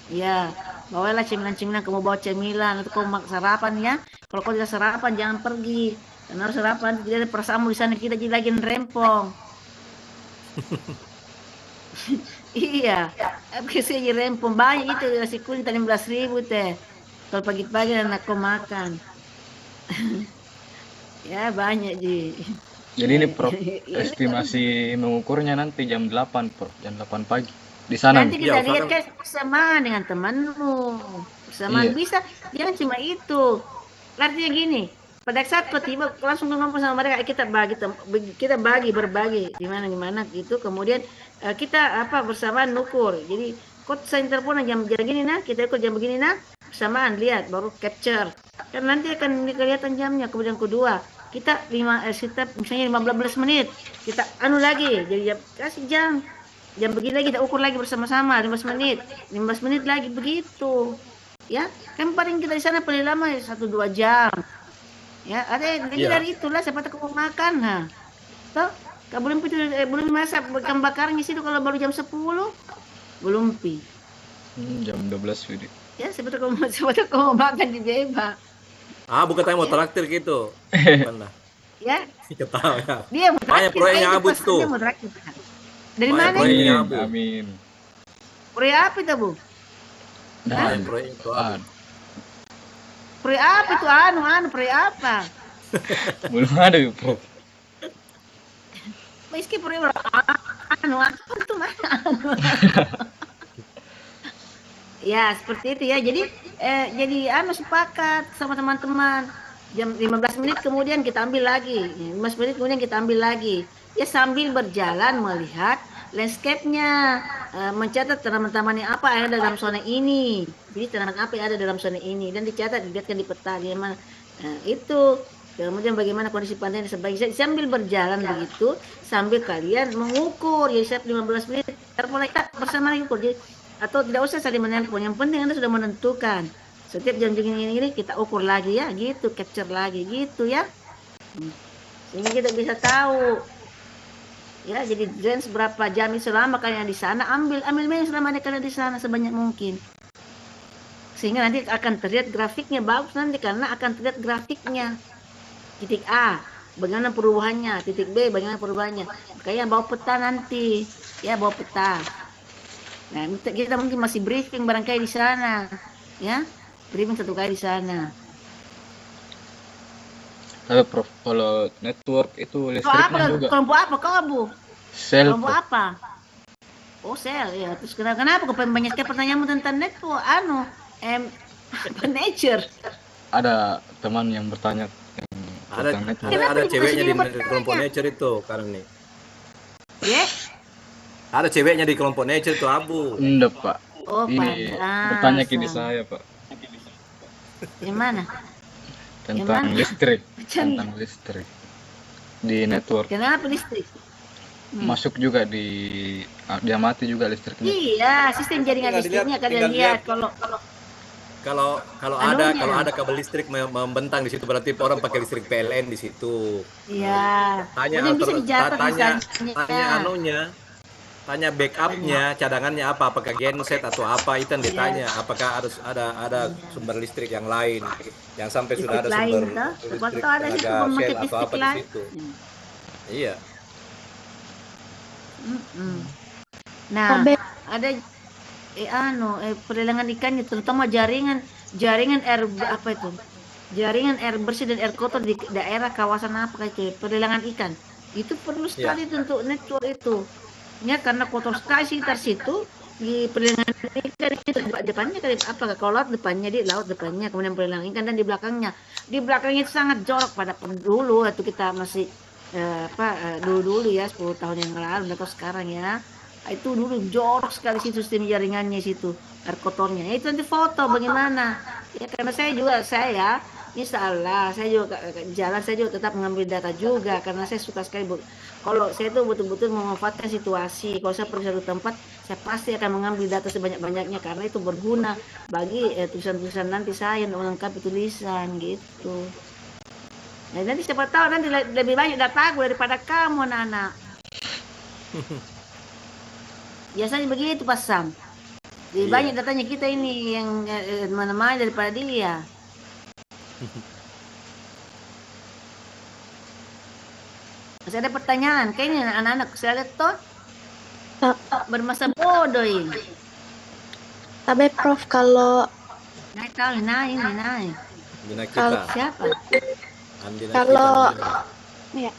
[SPEAKER 2] Ya, bawalah cemilan-cemilan. Kamu bawa cemilan atau kamu sarapan ya. Kalau kau tidak sarapan jangan pergi. Karena harus sarapan tidak ada perasaanmu di sana kita jadi lagi rempong. Iya, habis jadi rempong banyak itu nasi kuning 15.000 teh. Kalau pagi-pagi anak kau makan. Ya banyak ji.
[SPEAKER 1] jadi ini Prof, estimasi mengukurnya nanti jam 8 Prof, jam 8 pagi. Di sana
[SPEAKER 2] Nanti
[SPEAKER 1] nih.
[SPEAKER 2] kita
[SPEAKER 3] Iya,
[SPEAKER 2] lihat
[SPEAKER 3] usahakan.
[SPEAKER 2] kan bersamaan dengan temanmu. Bersamaan
[SPEAKER 1] Iya.
[SPEAKER 2] bisa, jangan cuma itu. Artinya gini, pada saat kau tiba langsung ngomong sama mereka kita berbagi gimana gitu. Kemudian kita bersamaan nukur. Jadi kau saya telepon jam gini nah, kita ikut jam begini nah, bersamaan lihat baru capture. Kan nanti akan kelihatan jamnya. Kemudian kedua kita misalnya 15 menit kita lagi jadi kasih jam begini lagi kita ukur lagi bersama-sama 15 menit lagi begitu ya kan paling kita di sana paling lama 1-2 jam ya ada lagi
[SPEAKER 3] Iya.
[SPEAKER 2] dari itulah siapa tahu kau makan toh kau belum masak ikan bakarnya situ kalau baru jam 10 belum
[SPEAKER 1] Jam 12 Widi.
[SPEAKER 2] ya siapa tahu kau makan di bebas
[SPEAKER 3] Bukan tanya mau traktir gitu. Bukan lah.
[SPEAKER 2] ya
[SPEAKER 3] Kita tahu ya.
[SPEAKER 2] dia mau
[SPEAKER 3] Banyak
[SPEAKER 2] traktir,
[SPEAKER 3] proyeknya
[SPEAKER 2] itu
[SPEAKER 3] Abud
[SPEAKER 2] pas
[SPEAKER 3] tuh.
[SPEAKER 2] dia mau traktir. Dari
[SPEAKER 3] Banyak
[SPEAKER 2] mana
[SPEAKER 3] proyek.
[SPEAKER 2] ini?
[SPEAKER 3] Proyeknya
[SPEAKER 1] Amin,
[SPEAKER 3] Abu.
[SPEAKER 1] amin.
[SPEAKER 2] Proyek apa itu Bu?
[SPEAKER 3] Banyak proyek itu Abu.
[SPEAKER 2] Proyek apa itu proyek apa?
[SPEAKER 1] Belum ada ya Prof.
[SPEAKER 2] Meski proyek apa itu mana? Ya seperti itu ya. Jadi sepakat sama teman-teman. Jam 15 menit kemudian kita ambil lagi. 15 menit kemudian kita ambil lagi. Ya sambil berjalan melihat landscape-nya, mencatat tanaman-tanaman yang apa yang ada dalam zona ini. Jadi tanaman apa yang ada dalam zona ini dan dicatat dilihatkan di peta gimana. Itu kemudian bagaimana kondisi pantai sebagai sambil berjalan begitu sambil kalian mengukur ya setiap 15 menit mulai bersama lagi ukur atau tidak usah saling menelpon yang penting Anda sudah menentukan setiap jam gini kita ukur lagi ya gitu capture lagi gitu ya sehingga kita bisa tahu ya jadi range berapa jam selama kalian di sana ambil selama kalian di sana sebanyak mungkin sehingga nanti akan terlihat grafiknya bagus nanti karena akan terlihat grafiknya titik A bagaimana perubahannya titik B bagaimana perubahannya makanya bawa peta nanti ya bawa peta Nah, kita mungkin masih briefing barangkali di sana, ya. Briefing 1 kali di sana.
[SPEAKER 1] Tapi Prof, kalau network itu
[SPEAKER 2] Kau
[SPEAKER 1] listriknya
[SPEAKER 2] apa?
[SPEAKER 1] juga
[SPEAKER 2] Kelompok apa kau, Bu?
[SPEAKER 1] sel,
[SPEAKER 2] Kelompok
[SPEAKER 1] Prof.
[SPEAKER 2] apa? Oh, sel ya. Terus kenapa kau banyak sekali pertanyaanmu tentang network? Apa nature?
[SPEAKER 1] Ada teman yang bertanya
[SPEAKER 3] Ada
[SPEAKER 1] tentang network.
[SPEAKER 2] Kenapa
[SPEAKER 3] ada
[SPEAKER 2] dibuka
[SPEAKER 3] ceweknya
[SPEAKER 2] sendiri
[SPEAKER 3] di kelompok
[SPEAKER 2] bertanya?
[SPEAKER 3] nature itu karena nih.
[SPEAKER 2] Ya?
[SPEAKER 3] Ada ceweknya di kelompok nature itu Abu.
[SPEAKER 1] Enggak, Pak.
[SPEAKER 2] Oh,
[SPEAKER 1] Ini bertanya ke di
[SPEAKER 2] pantasan.
[SPEAKER 1] saya, Pak,
[SPEAKER 2] Yang mana? Yang
[SPEAKER 1] tentang
[SPEAKER 2] mana?
[SPEAKER 1] listrik,
[SPEAKER 2] Bercanda.
[SPEAKER 1] tentang listrik di network.
[SPEAKER 2] Kenapa listrik?
[SPEAKER 1] Masuk juga dia mati juga listriknya.
[SPEAKER 2] Iya, sistem jaringan
[SPEAKER 3] Tinggal dilihat,
[SPEAKER 2] listriknya kalian
[SPEAKER 3] tinggal
[SPEAKER 2] lihat.
[SPEAKER 3] lihat.
[SPEAKER 2] Kalau
[SPEAKER 3] Kalau
[SPEAKER 2] anunya.
[SPEAKER 3] ada kabel listrik membentang di situ berarti orang pakai listrik PLN di situ.
[SPEAKER 2] Iya.
[SPEAKER 3] Tanya
[SPEAKER 2] Kemudian bisa dicatat
[SPEAKER 3] tanya
[SPEAKER 2] misalnya.
[SPEAKER 3] anunya, tanya backupnya, cadangannya apa? Apakah genset atau apa? Itu yang ditanya. Apakah harus ada sumber listrik yang lain? Yang sampai sudah
[SPEAKER 2] Listrik
[SPEAKER 3] ada
[SPEAKER 2] lain,
[SPEAKER 3] sumber
[SPEAKER 2] toh. Siapa
[SPEAKER 3] listrik
[SPEAKER 2] tahu ada situ
[SPEAKER 3] tenaga
[SPEAKER 2] pembangkit
[SPEAKER 3] Shell atau
[SPEAKER 2] listrik
[SPEAKER 3] apa di
[SPEAKER 2] lain.
[SPEAKER 3] situ? Iya.
[SPEAKER 2] Mm-mm. Nah, ada pelelangan ikannya, terutama jaringan air apa itu? Jaringan air bersih dan air kotor di daerah kawasan apa itu? Pelelangan ikan. Itu perlu sekali itu untuk network itu. Ya, karena kotor sekali sekitar situ di pelelangan ikan itu depannya kali apa? Kalau laut depannya di laut depannya, kemudian pelelangan ikan dan di belakangnya. Di belakangnya itu sangat jorok pada dulu itu kita masih dulu ya 10 tahun yang lalu atau sekarang ya. Itu dulu jorok sekali situ sistem jaringannya situ air kotornya. Itu nanti foto bagaimana ya, karena saya insya Allah saya juga jalan saya juga tetap mengambil data juga karena saya suka sekali kalau saya tuh betul-betul memanfaatkan situasi. Kalau saya pergi satu tempat saya pasti akan mengambil data sebanyak-banyaknya karena itu berguna bagi tulisan-tulisan nanti saya untuk melengkapi tulisan gitu. Nah, nanti siapa tahu nanti lebih banyak data aku daripada kamu anak-anak. Biasanya begitu Pak Sam. Lebih banyak datanya kita ini yang mana-mana daripada dia. Masih ada pertanyaan? Kayaknya anak-anak saya lihat toh bermasa bodoh ini.
[SPEAKER 4] Tapi Prof, kalau
[SPEAKER 2] Naik kali, naik.
[SPEAKER 3] Bina
[SPEAKER 4] Kalau
[SPEAKER 3] kita.
[SPEAKER 2] Siapa?
[SPEAKER 3] Andina
[SPEAKER 4] Kalau-
[SPEAKER 3] kita, Andina.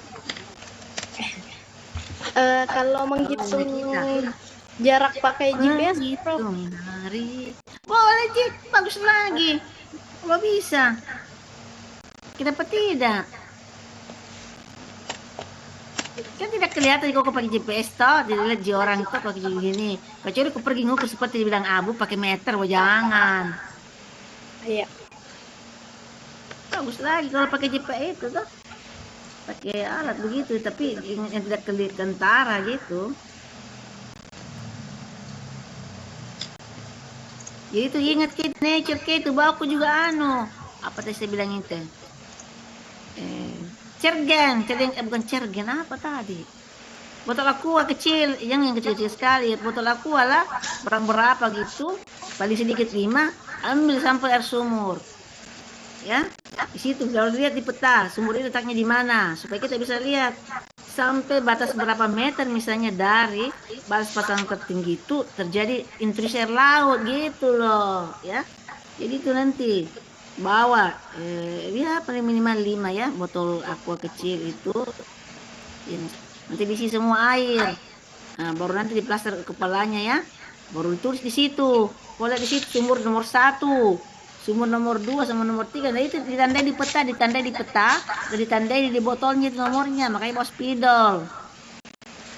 [SPEAKER 4] ya kalau menghitung
[SPEAKER 2] kita.
[SPEAKER 4] jarak pakai GPS, Prof,
[SPEAKER 2] Menghitung hari. Boleh, Cik. Bagus lagi. Kalau bisa. Kenapa tidak? Kan tidak kelihatan kok pakai GPS toh, dilihat di orang itu pakai gini. Kecuali kau pergi ngukur seperti dibilang Abu pakai meter, jangan.
[SPEAKER 4] iya.
[SPEAKER 2] Bagus lagi kalau pakai GPS itu toh. Pakai alat begitu, tapi yang tidak kelihatan tentara gitu. Jadi itu ingat ke nature ke itu bawa aku juga apa tadi saya bilang itu? Cergen, bukan cergen apa tadi? Botol aqua kecil, yang kecil-kecil sekali. Botol aqua lah, berapa gitu, paling sedikit 5, ambil sampai air sumur. Ya, di situ kalau lihat di peta sumur itu letaknya di mana supaya kita bisa lihat sampai batas berapa meter misalnya dari batas pasang tertinggi itu terjadi intrusi air laut gitu loh ya. Jadi itu nanti bawa ya paling minimal 5 ya botol aqua kecil itu ya, nanti diisi semua air. Nah, baru nanti diplaster ke kepalanya ya, baru ditulis di situ. Kalau di situ sumur nomor 1, sumur nomor 2 sama nomor 3, nah itu ditandai di peta, dan ditandai di botolnya itu nomornya, makanya bawa spidol.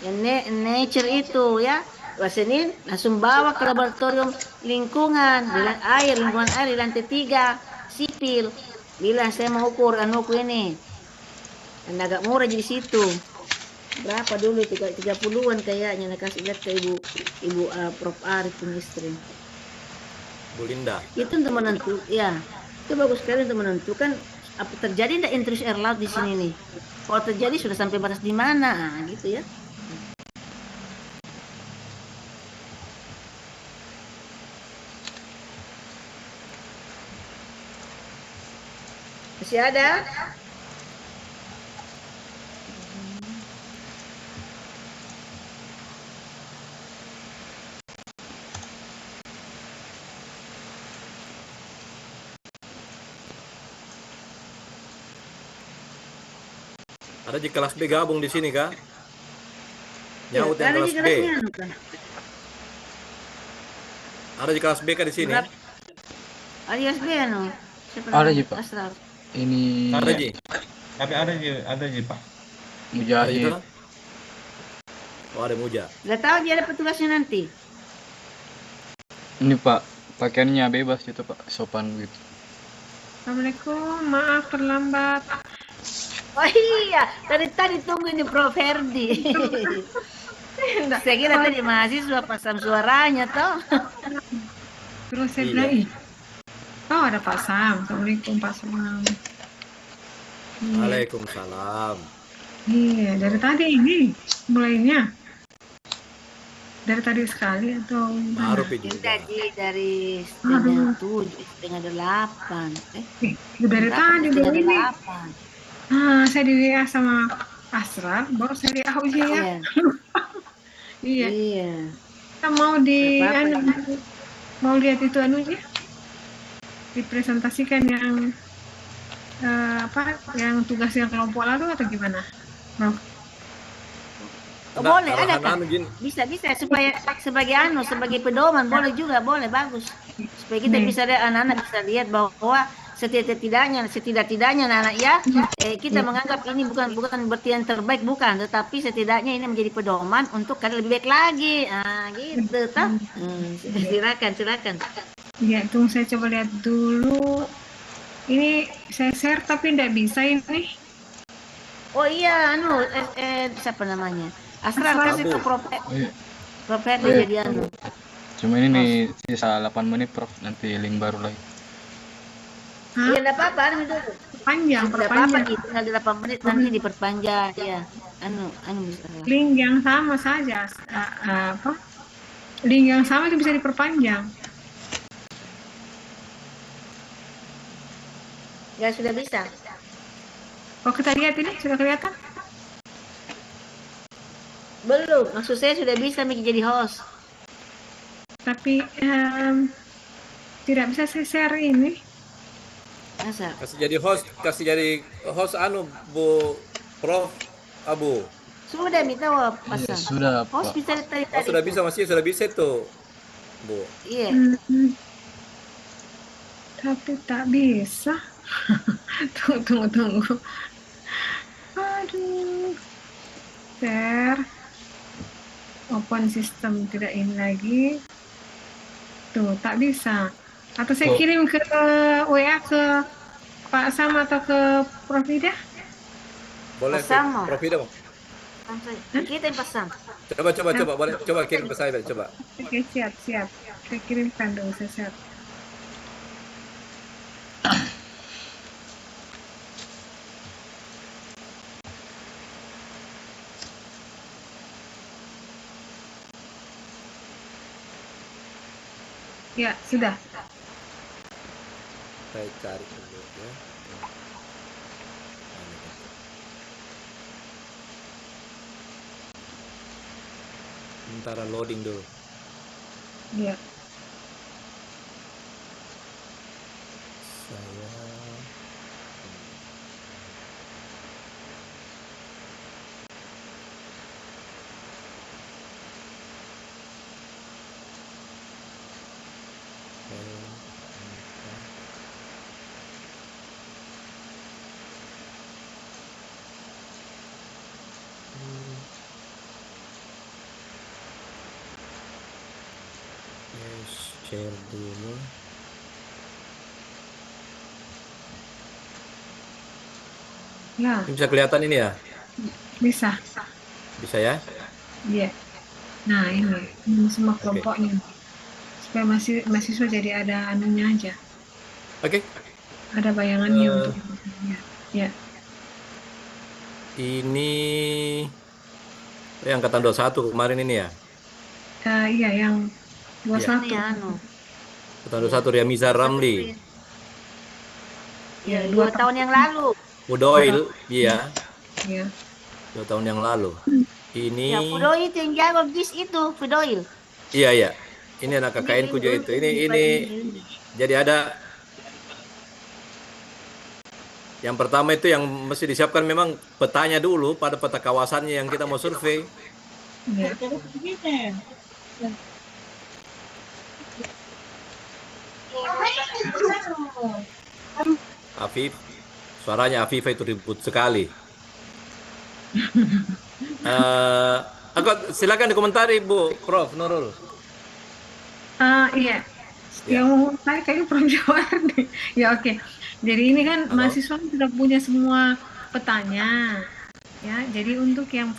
[SPEAKER 2] Yang nature itu ya, Senin langsung bawa ke laboratorium lingkungan air di lantai 3 sipil. Bilang saya mau ukur anuku ini, dan agak murah di situ. Berapa dulu itu 30-an kayaknya, nak kasih lihat ke ibu Prof Arif istri.
[SPEAKER 3] Bu Linda.
[SPEAKER 2] Itu untuk menentukan, ya, itu bagus sekali untuk menentukan apa terjadi tidak intrusi air laut di sini nih. Kalau terjadi sudah sampai batas di mana, gitu ya. Masih ada?
[SPEAKER 3] Ada di kelas B gabung di sini kah?
[SPEAKER 2] Ya,
[SPEAKER 3] Nyaut yang
[SPEAKER 2] ada
[SPEAKER 3] kelas
[SPEAKER 2] di
[SPEAKER 3] B.
[SPEAKER 2] kelasnya anu kan.
[SPEAKER 3] Ada di kelas B kah di sini?
[SPEAKER 2] Berapa? Alias B anu. Siapa
[SPEAKER 1] Ada
[SPEAKER 2] namanya?
[SPEAKER 1] Ji, Pak.
[SPEAKER 2] Asrar.
[SPEAKER 1] Ini
[SPEAKER 3] Ada Ji.
[SPEAKER 5] Tapi ada Ji, Pak.
[SPEAKER 3] Ada itu?
[SPEAKER 1] Mujahid.
[SPEAKER 3] Oh, ada Muja.
[SPEAKER 2] Gak tahu dia ada petugasnya nanti.
[SPEAKER 1] Ini Pak, pakaiannya bebas gitu Pak, sopan gitu.
[SPEAKER 6] Assalamualaikum, maaf terlambat.
[SPEAKER 2] Oh iya, tadi tunggu ini Prof Herdi. Saya kira tadi mahasiswa pasang suaranya toh.
[SPEAKER 6] Terus saya
[SPEAKER 3] Iya.
[SPEAKER 6] bilang, ih, oh ada Pak Sam. Assalamualaikum Pak Sam. Iya,
[SPEAKER 3] Waalaikumsalam.
[SPEAKER 6] iya, dari tadi ini mulainya. Dari tadi sekali atau
[SPEAKER 3] Baru
[SPEAKER 6] gimana?
[SPEAKER 3] Pi
[SPEAKER 2] Ini
[SPEAKER 3] juga.
[SPEAKER 2] tadi dari setengah 7, setengah 8.
[SPEAKER 6] Dari tadi
[SPEAKER 2] setengah
[SPEAKER 6] baru ini.
[SPEAKER 2] 8.
[SPEAKER 6] Saya di WA sama Asrar, baru saya di AUJ ya.
[SPEAKER 2] Iya.
[SPEAKER 6] Iya,
[SPEAKER 2] Iya.
[SPEAKER 6] kita mau di
[SPEAKER 2] Nggak apa-apa,
[SPEAKER 6] anu, mau lihat itu anunya, dipresentasikan yang yang tugas yang kelompok lalu atau gimana? Prof?
[SPEAKER 2] Oh, boleh, ada
[SPEAKER 3] arahan
[SPEAKER 2] kan?
[SPEAKER 3] anu, Jin.
[SPEAKER 2] Bisa supaya sebagai pedoman boleh juga, boleh bagus. Supaya kita
[SPEAKER 6] Nih.
[SPEAKER 2] bisa lihat anak-anak bisa lihat bahwa setidak-tidaknya anak-anak ya kita menganggap ini bukan berarti yang terbaik, bukan, tetapi setidaknya ini menjadi pedoman untuk kalian lebih baik lagi. Gitu toh. Silakan.
[SPEAKER 6] Iya, tunggu saya coba lihat dulu. Ini saya share tapi tidak bisa ini.
[SPEAKER 2] Oh iya, siapa namanya? Asrar
[SPEAKER 6] Asrar.
[SPEAKER 2] kasih ke Prof.
[SPEAKER 1] Iya.
[SPEAKER 2] Prof. Herdi
[SPEAKER 1] Iya.
[SPEAKER 2] jadi anu.
[SPEAKER 1] Cuma ini nih sisa 8 menit Prof, nanti link baru lagi.
[SPEAKER 6] Hah?
[SPEAKER 2] Iya, enggak apa-apa, anu dulu.
[SPEAKER 6] Panjang,
[SPEAKER 2] Tidak apa-apa,
[SPEAKER 6] perpanjang.
[SPEAKER 2] tinggal 8 menit nanti diperpanjang ya. Bisa.
[SPEAKER 6] Link yang sama saja. Apa? Link yang sama itu bisa diperpanjang.
[SPEAKER 2] Ya sudah bisa.
[SPEAKER 6] Kalau kita lihat ini sudah kelihatan?
[SPEAKER 2] Belum, maksud saya sudah bisa Miki jadi host.
[SPEAKER 6] Tapi tidak bisa saya share ini.
[SPEAKER 2] Masa?
[SPEAKER 3] Kasih jadi host anu Bu Prof Abu.
[SPEAKER 2] Sudah minta
[SPEAKER 1] Iya,
[SPEAKER 2] pasang.
[SPEAKER 1] sudah
[SPEAKER 2] Host
[SPEAKER 1] Pak.
[SPEAKER 2] bisa tadi.
[SPEAKER 3] Oh, sudah bisa masih sudah bisa itu. Bu.
[SPEAKER 2] Iya.
[SPEAKER 6] Tapi tak bisa. Tunggu. Aduh. Share. Open system tidak ini lagi. Tuh, tak bisa. Atau saya
[SPEAKER 1] Oh.
[SPEAKER 6] kirim ke WA ke Pak Sam atau ke Prof Ida?
[SPEAKER 3] Boleh
[SPEAKER 2] Sama.
[SPEAKER 3] Prof Ida, Bang.
[SPEAKER 2] Kita yang pasang.
[SPEAKER 3] Coba boleh coba kirim ke saya coba.
[SPEAKER 6] Oke, siap. Saya kirimkan dulu, saya share. Ya, sudah.
[SPEAKER 3] Saya cari dulu ya. Sementara loading dulu.
[SPEAKER 6] Ya.
[SPEAKER 3] Saya share dulu.
[SPEAKER 6] Ya,
[SPEAKER 3] Ini bisa kelihatan ini ya?
[SPEAKER 6] bisa.
[SPEAKER 3] Bisa ya?
[SPEAKER 6] Iya. Nah, ini semua kelompoknya. Supaya mahasiswa jadi ada anunya aja.
[SPEAKER 3] Oke.
[SPEAKER 6] Ada bayangannya untuk ya.
[SPEAKER 3] Ini angkatan 21 kemarin ini ya?
[SPEAKER 6] Iya, yang 21.
[SPEAKER 2] Ini anu.
[SPEAKER 3] Angkatan 21 Riamiza Ramli.
[SPEAKER 2] Ya, 2 tahun yang lalu.
[SPEAKER 3] Mudoil, iya.
[SPEAKER 6] Ya.
[SPEAKER 3] 2 tahun yang lalu. Ini
[SPEAKER 2] Ya, Fudoil itu yang jago GIS itu, Fudoil.
[SPEAKER 3] iya. Ini anak KKN ku juga itu. Ini jadi ada Yang pertama itu yang mesti disiapkan memang petanya dulu pada peta kawasannya yang kita mau survei.
[SPEAKER 6] Iya.
[SPEAKER 3] Afif, suaranya Afifah itu ribut sekali. Silakan dikomentari Bu Prof Nurul.
[SPEAKER 6] Iya.
[SPEAKER 3] Ya.
[SPEAKER 6] Yang mau saya kayaknya Prof Jawar deh. Ya oke. Jadi ini kan
[SPEAKER 3] Halo.
[SPEAKER 6] mahasiswa sudah punya semua petanya. Ya, jadi untuk yang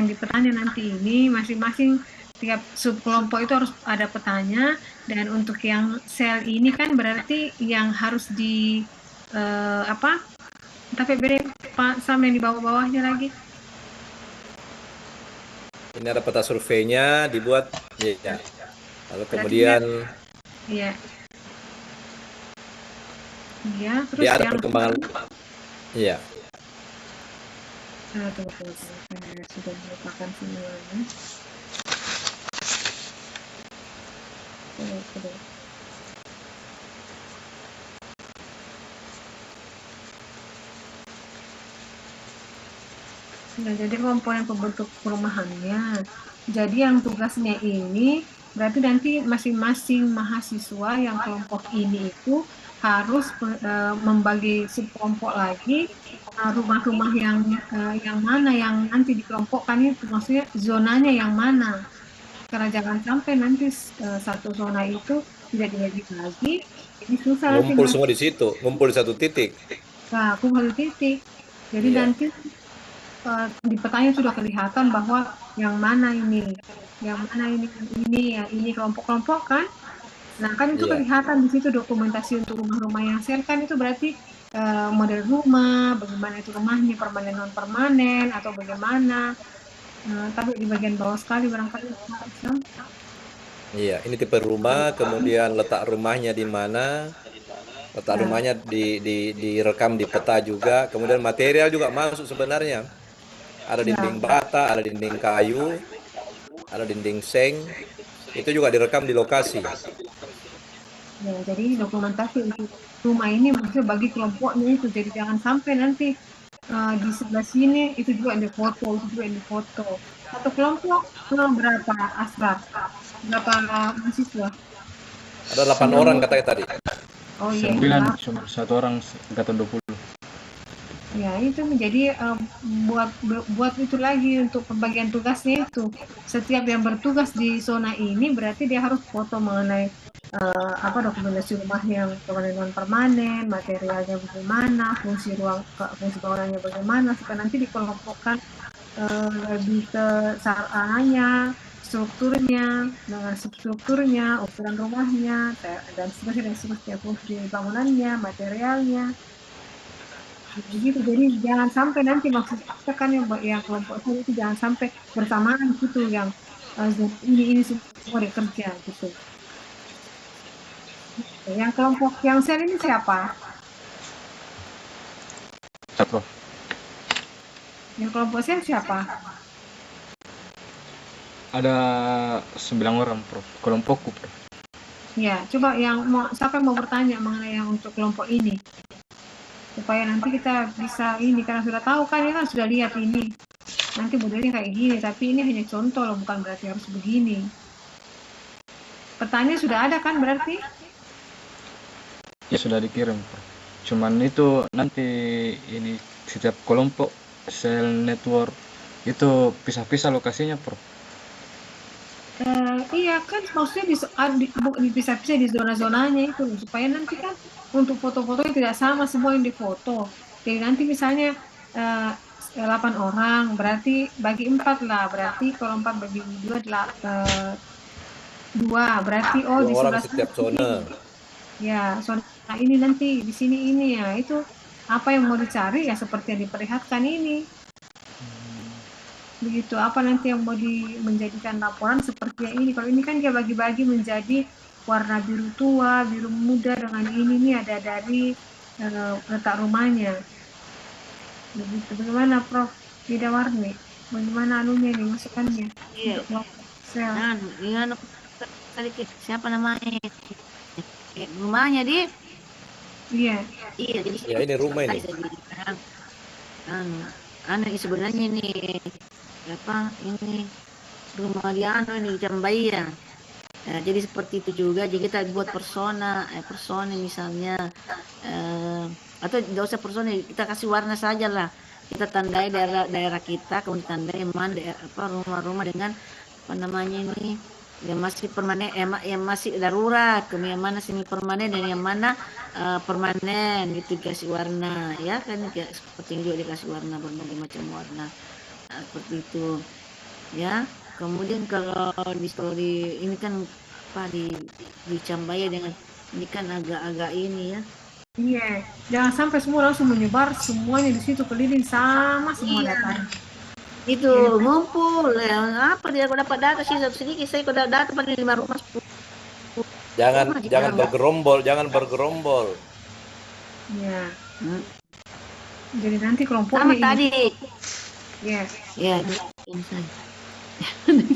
[SPEAKER 6] di petanya nanti ini masing-masing tiap subkelompok itu harus ada petanya, dan untuk yang sel ini kan berarti yang harus apa? Tapi beda Pak Sam yang di bawah-bawahnya lagi.
[SPEAKER 3] Ini ada peta surveinya dibuat, ya. Lalu
[SPEAKER 6] Berarti
[SPEAKER 3] kemudian
[SPEAKER 6] Iya. Iya, terus
[SPEAKER 3] dia ada
[SPEAKER 6] yang
[SPEAKER 3] perkembangan. Iya.
[SPEAKER 6] tunggu. Saya sudah melupakan semuanya. Tunggu. Nah, jadi komponen pembentuk perumahannya. Jadi yang tugasnya ini berarti nanti masing-masing mahasiswa yang kelompok ini itu harus membagi subkelompok lagi rumah-rumah yang mana yang nanti dikelompokkan itu, maksudnya zonanya yang mana. Karena jangan sampai nanti satu zona itu tidak dibagi lagi, ini susah nanti.
[SPEAKER 3] Ngumpul semua di situ, ngumpul di satu titik.
[SPEAKER 6] Nah, aku satu titik. Jadi
[SPEAKER 3] Iya.
[SPEAKER 6] nanti di petanya sudah kelihatan bahwa yang mana ini ya ini kelompok-kelompok kan. Nah kan itu
[SPEAKER 3] Iya.
[SPEAKER 6] kelihatan di situ dokumentasi untuk rumah-rumah yang share kan, itu berarti model rumah, bagaimana itu rumahnya, permanen non permanen atau bagaimana. Tapi di bagian bawah sekali barangkali.
[SPEAKER 3] Iya, ini tipe rumah, kemudian letak rumahnya di mana, letak rumahnya direkam di peta juga, kemudian material juga masuk sebenarnya. Ada dinding bata, ada dinding kayu, ada dinding seng, itu juga direkam di lokasi.
[SPEAKER 6] Ya, jadi dokumentasi untuk rumah ini maksudnya bagi kelompoknya itu, jadi jangan sampai nanti di sebelah sini itu juga ada foto, itu juga ada foto. Satu kelompok berapa Asrar? Berapa mahasiswa?
[SPEAKER 3] Ada 8 orang katanya tadi.
[SPEAKER 6] Oh iya.
[SPEAKER 1] 9, cuma satu orang angkatan 20.
[SPEAKER 6] Ya itu menjadi buat itu lagi untuk pembagian tugasnya itu. Setiap yang bertugas di zona ini berarti dia harus foto mengenai dokumentasi rumah yang permanen non permanen, materialnya bagaimana, fungsi bangunannya bagaimana, supaya nanti dikelompokkan lebih ke sarana, strukturnya, dengan substrukturnya, ukuran rumahnya, dan seterusnya, fungsi bangunannya, materialnya. Begitu, jadi jangan sampai nanti maksudnya kan yang kelompok itu jangan sampai bersamaan gitu, yang ini semua bekerja gitu. Yang kelompok yang sel ini siapa?
[SPEAKER 1] Prof.
[SPEAKER 6] Yang kelompok sel siapa?
[SPEAKER 1] Ada 9 orang, Prof. Kelompokku, Prof.
[SPEAKER 6] Ya, coba siapa yang mau bertanya mengenai yang untuk kelompok ini? Supaya nanti kita bisa ini, karena sudah tahu kan, ya kan sudah lihat ini. Nanti modelnya kayak gini, tapi ini hanya contoh loh, bukan berarti harus begini. Pertanyaan sudah ada kan berarti?
[SPEAKER 1] Ya sudah dikirim, Prof. Cuman itu nanti ini setiap kelompok sel network itu pisah-pisah lokasinya, Prof.
[SPEAKER 6] Iya kan, maksudnya dipisah-pisah di zona-zonanya itu, supaya nanti kan untuk foto-fotonya tidak sama semua yang difoto. Jadi nanti misalnya 8 orang, berarti bagi 4 lah, berarti kalau 4 bagi 2 berarti
[SPEAKER 3] 2
[SPEAKER 6] di
[SPEAKER 3] orang
[SPEAKER 6] sebelah
[SPEAKER 3] setiap zona.
[SPEAKER 6] Ya, zona ini nanti di sini ini ya, itu apa yang mau dicari ya seperti yang diperlihatkan ini. Begitu, apa nanti yang mau menjadikan laporan seperti yang ini. Kalau ini kan dia bagi-bagi menjadi warna biru tua, biru muda, dengan ini nih ada dari letak rumahnya. Begitu. Bagaimana Prof Widawarni? Bagaimana anunya nih masukannya?
[SPEAKER 2] Iya. Sedikit siapa namanya? Rumahnya di?
[SPEAKER 6] Iya.
[SPEAKER 2] Iya, jadi
[SPEAKER 3] Ya ini rumah ini.
[SPEAKER 2] Anu sebenarnya ini apa ini rumah di Cambai ya. Jadi seperti itu juga. Jadi kita buat persona misalnya, atau tidak usah persona, kita kasih warna saja lah. Kita tandai daerah kita, kemudian tandai rumah-rumah dengan apa namanya ini yang masih permanen, yang masih darurat, kemudian yang mana semi permanen dan yang mana permanen, gitu dikasih warna ya kan, kayak seperti ini juga dikasih warna berbagai macam warna. Seperti itu ya. Kemudian kalau di story ini kan apa di Cambaya dengan ini kan agak-agak ini ya.
[SPEAKER 6] Iya, jangan sampai semua langsung menyebar semuanya di situ keliling sama semua data.
[SPEAKER 2] Itu ngumpul ya, apa dia kau dapat data sih sedikit, saya kau dapat data pada 5 rumah 10.
[SPEAKER 3] Jangan bergerombol.
[SPEAKER 6] Iya. Jadi nanti kelompoknya
[SPEAKER 2] sama tadi.
[SPEAKER 6] Iya.
[SPEAKER 2] Ya,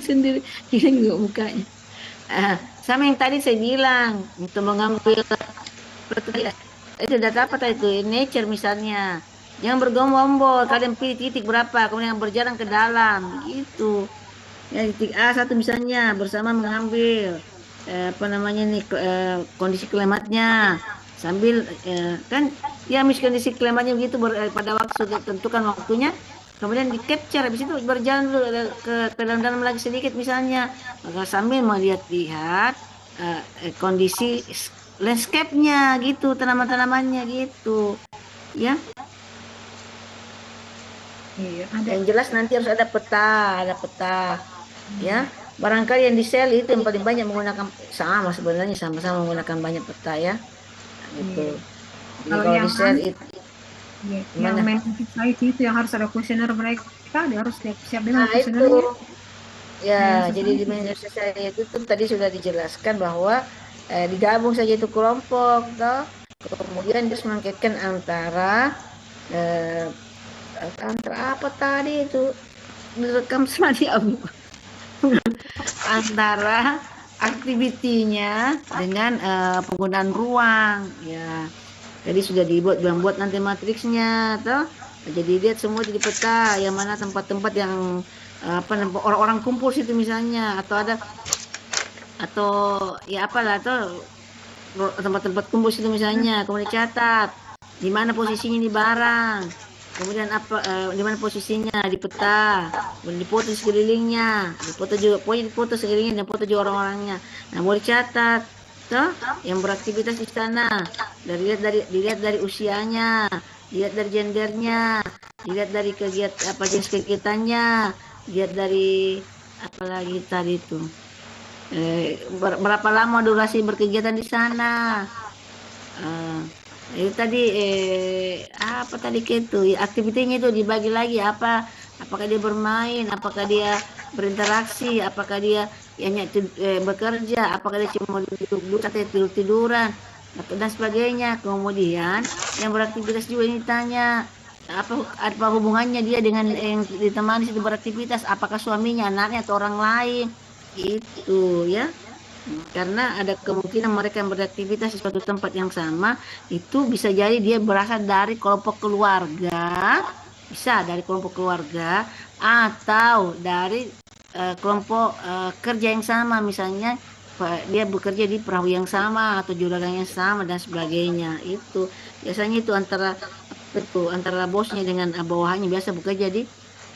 [SPEAKER 2] sendiri ini nggak mukanya. Sama yang tadi saya bilang untuk mengambil itu data apa tadi itu nature misalnya, jangan bergerombol, kalian pilih titik berapa kemudian berjalan ke dalam gitu ya. Titik A1 misalnya bersama mengambil apa namanya nih kondisi klimatnya sambil kan ya kondisi klimatnya begitu pada waktu sudah tentukan waktunya, kemudian di capture, habis itu berjalan dulu ke dalam lagi sedikit misalnya, maka sambil melihat kondisi landscape-nya gitu, tanaman-tanamannya gitu ya.
[SPEAKER 6] Iya,
[SPEAKER 2] yang jelas nanti harus ada peta ya. Barangkali yang di sel itu yang paling banyak menggunakan sebenarnya sama-sama menggunakan banyak peta ya gitu. Jadi kalau di sel itu
[SPEAKER 6] yang main society itu yang harus ada kuesioner mereka, dia harus siap dengan kuesionernya.
[SPEAKER 2] Ya, jadi di media sosial itu tadi sudah dijelaskan bahwa digabung saja itu kelompok, toh. Kemudian dia mengaitkan antara apa tadi itu direkam sama dia antara aktivitinya dengan penggunaan ruang ya. Jadi sudah dibuat nanti matriksnya, toh. Jadi lihat semua di peta yang mana tempat-tempat yang orang-orang kumpul situ misalnya, atau ya apalah, atau tempat-tempat kumpul situ misalnya, kemudian catat di mana posisinya di barang, kemudian di mana posisinya di peta, kemudian dipoto sekelilingnya, dipoto sekelilingnya dan foto juga orang-orangnya. Nah, mau dicatat toh yang beraktivitas di sana, dilihat dari usianya, dilihat dari gendernya, dilihat dari jenis kegiatannya, dilihat dari apalagi tadi itu berapa lama durasi berkegiatan di sana. Itu tadi apa tadi itu aktivitinya itu dibagi lagi, apakah dia bermain, apakah dia berinteraksi, apakah dia hanya bekerja, apakah dia cuma duduk atau tiduran dan sebagainya. Kemudian yang beraktivitas juga ini tanya apa hubungannya dia dengan yang ditemani situ beraktivitas, apakah suaminya, anaknya atau orang lain gitu ya. Karena ada kemungkinan mereka yang beraktivitas di suatu tempat yang sama itu bisa jadi dia berasal dari kelompok keluarga, atau dari kelompok kerja yang sama, misalnya dia bekerja di perahu yang sama atau juragan yang sama dan sebagainya. Itu biasanya itu antara bosnya dengan bawahannya biasa bekerja di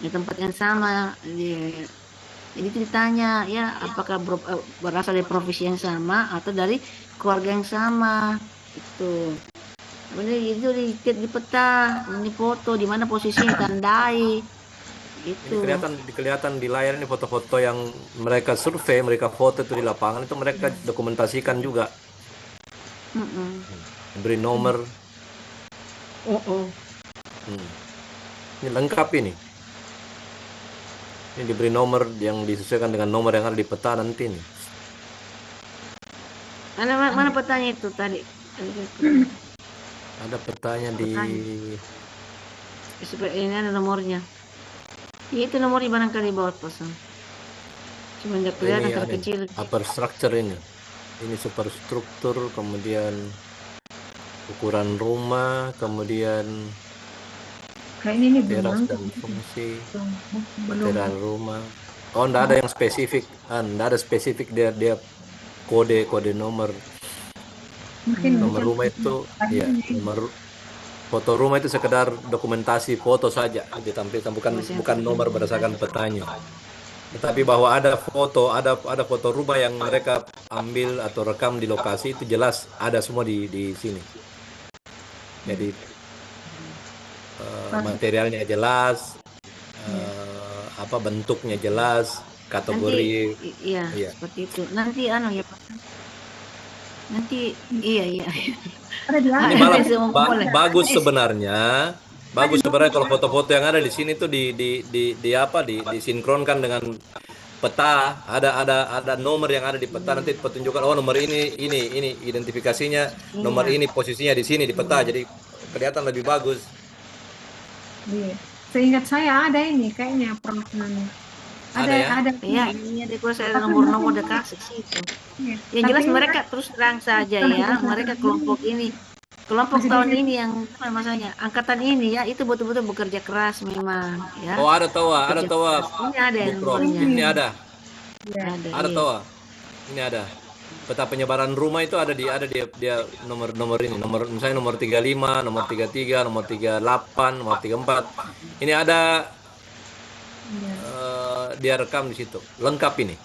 [SPEAKER 2] tempat yang sama. Jadi itu ditanya ya, apakah berasal dari profesi yang sama atau dari keluarga yang sama. Itu kemudian itu di peta, di foto di mana posisinya, tandai itu.
[SPEAKER 3] Kelihatan di layar ini foto-foto yang mereka survei, mereka foto itu di lapangan, itu mereka dokumentasikan juga. Beri nomor. Ini lengkap ini. Ini diberi nomor yang disesuaikan dengan nomor yang ada di peta nanti nih.
[SPEAKER 2] Mana petanya itu tadi?
[SPEAKER 3] Ada petanya di.
[SPEAKER 2] Seperti ini ada nomornya. Ya, itu nomornya barangkali bawah pasang. Cuma nggak kelihatan karena kecil.
[SPEAKER 3] Upper structure ini. Ini superstruktur, kemudian ukuran rumah, kemudian
[SPEAKER 6] Kayaknya ini belum
[SPEAKER 3] teras
[SPEAKER 6] lengkap.
[SPEAKER 3] dan fungsi,
[SPEAKER 6] Belum.
[SPEAKER 3] material rumah. Oh, enggak ada yang spesifik. Enggak ada spesifik dia kode nomor
[SPEAKER 6] Mungkin
[SPEAKER 3] rumah itu ya nomor foto rumah itu sekedar dokumentasi foto saja ditampilkan, bukan nomor berdasarkan petanya. Tetapi bahwa ada foto rumah yang mereka ambil atau rekam di lokasi itu jelas ada semua di sini. Jadi materialnya jelas, apa bentuknya jelas, kategori.
[SPEAKER 2] Iya,
[SPEAKER 3] Iya.
[SPEAKER 2] seperti itu. Nanti ya Pak. Nanti iya.
[SPEAKER 6] ada di
[SPEAKER 3] Ini
[SPEAKER 6] atas.
[SPEAKER 3] malah
[SPEAKER 2] Semua boleh.
[SPEAKER 3] bagus sebenarnya. Bagus sebenarnya kalau foto-foto yang ada di sini tuh disinkronkan dengan peta. Ada nomor yang ada di peta, nanti petunjukkan nomor ini identifikasinya, nomor ini posisinya di sini di peta, jadi kelihatan lebih bagus.
[SPEAKER 6] Iya. Seingat saya ada ini kayaknya Prof. Nani.
[SPEAKER 3] Ada ya?
[SPEAKER 2] Iya, ini ada saya ada nomor-nomor dekat situ.
[SPEAKER 6] Iya.
[SPEAKER 2] Yang jelas
[SPEAKER 6] Tapi
[SPEAKER 2] mereka terus terang saja ya, mereka kelompok tahun ini yang maksudnya angkatan ini ya itu betul-betul bekerja keras memang ya.
[SPEAKER 3] Oh, ada tawa.
[SPEAKER 2] Ini ada yang
[SPEAKER 3] Bro,
[SPEAKER 2] nomornya.
[SPEAKER 3] ini ada
[SPEAKER 2] Ada iya.
[SPEAKER 3] tawa. Ini ada. Peta penyebaran rumah itu ada dia nomor ini, misalnya nomor 35, nomor 33, nomor 38, nomor 34. Ini ada dia rekam di situ. Lengkap ini.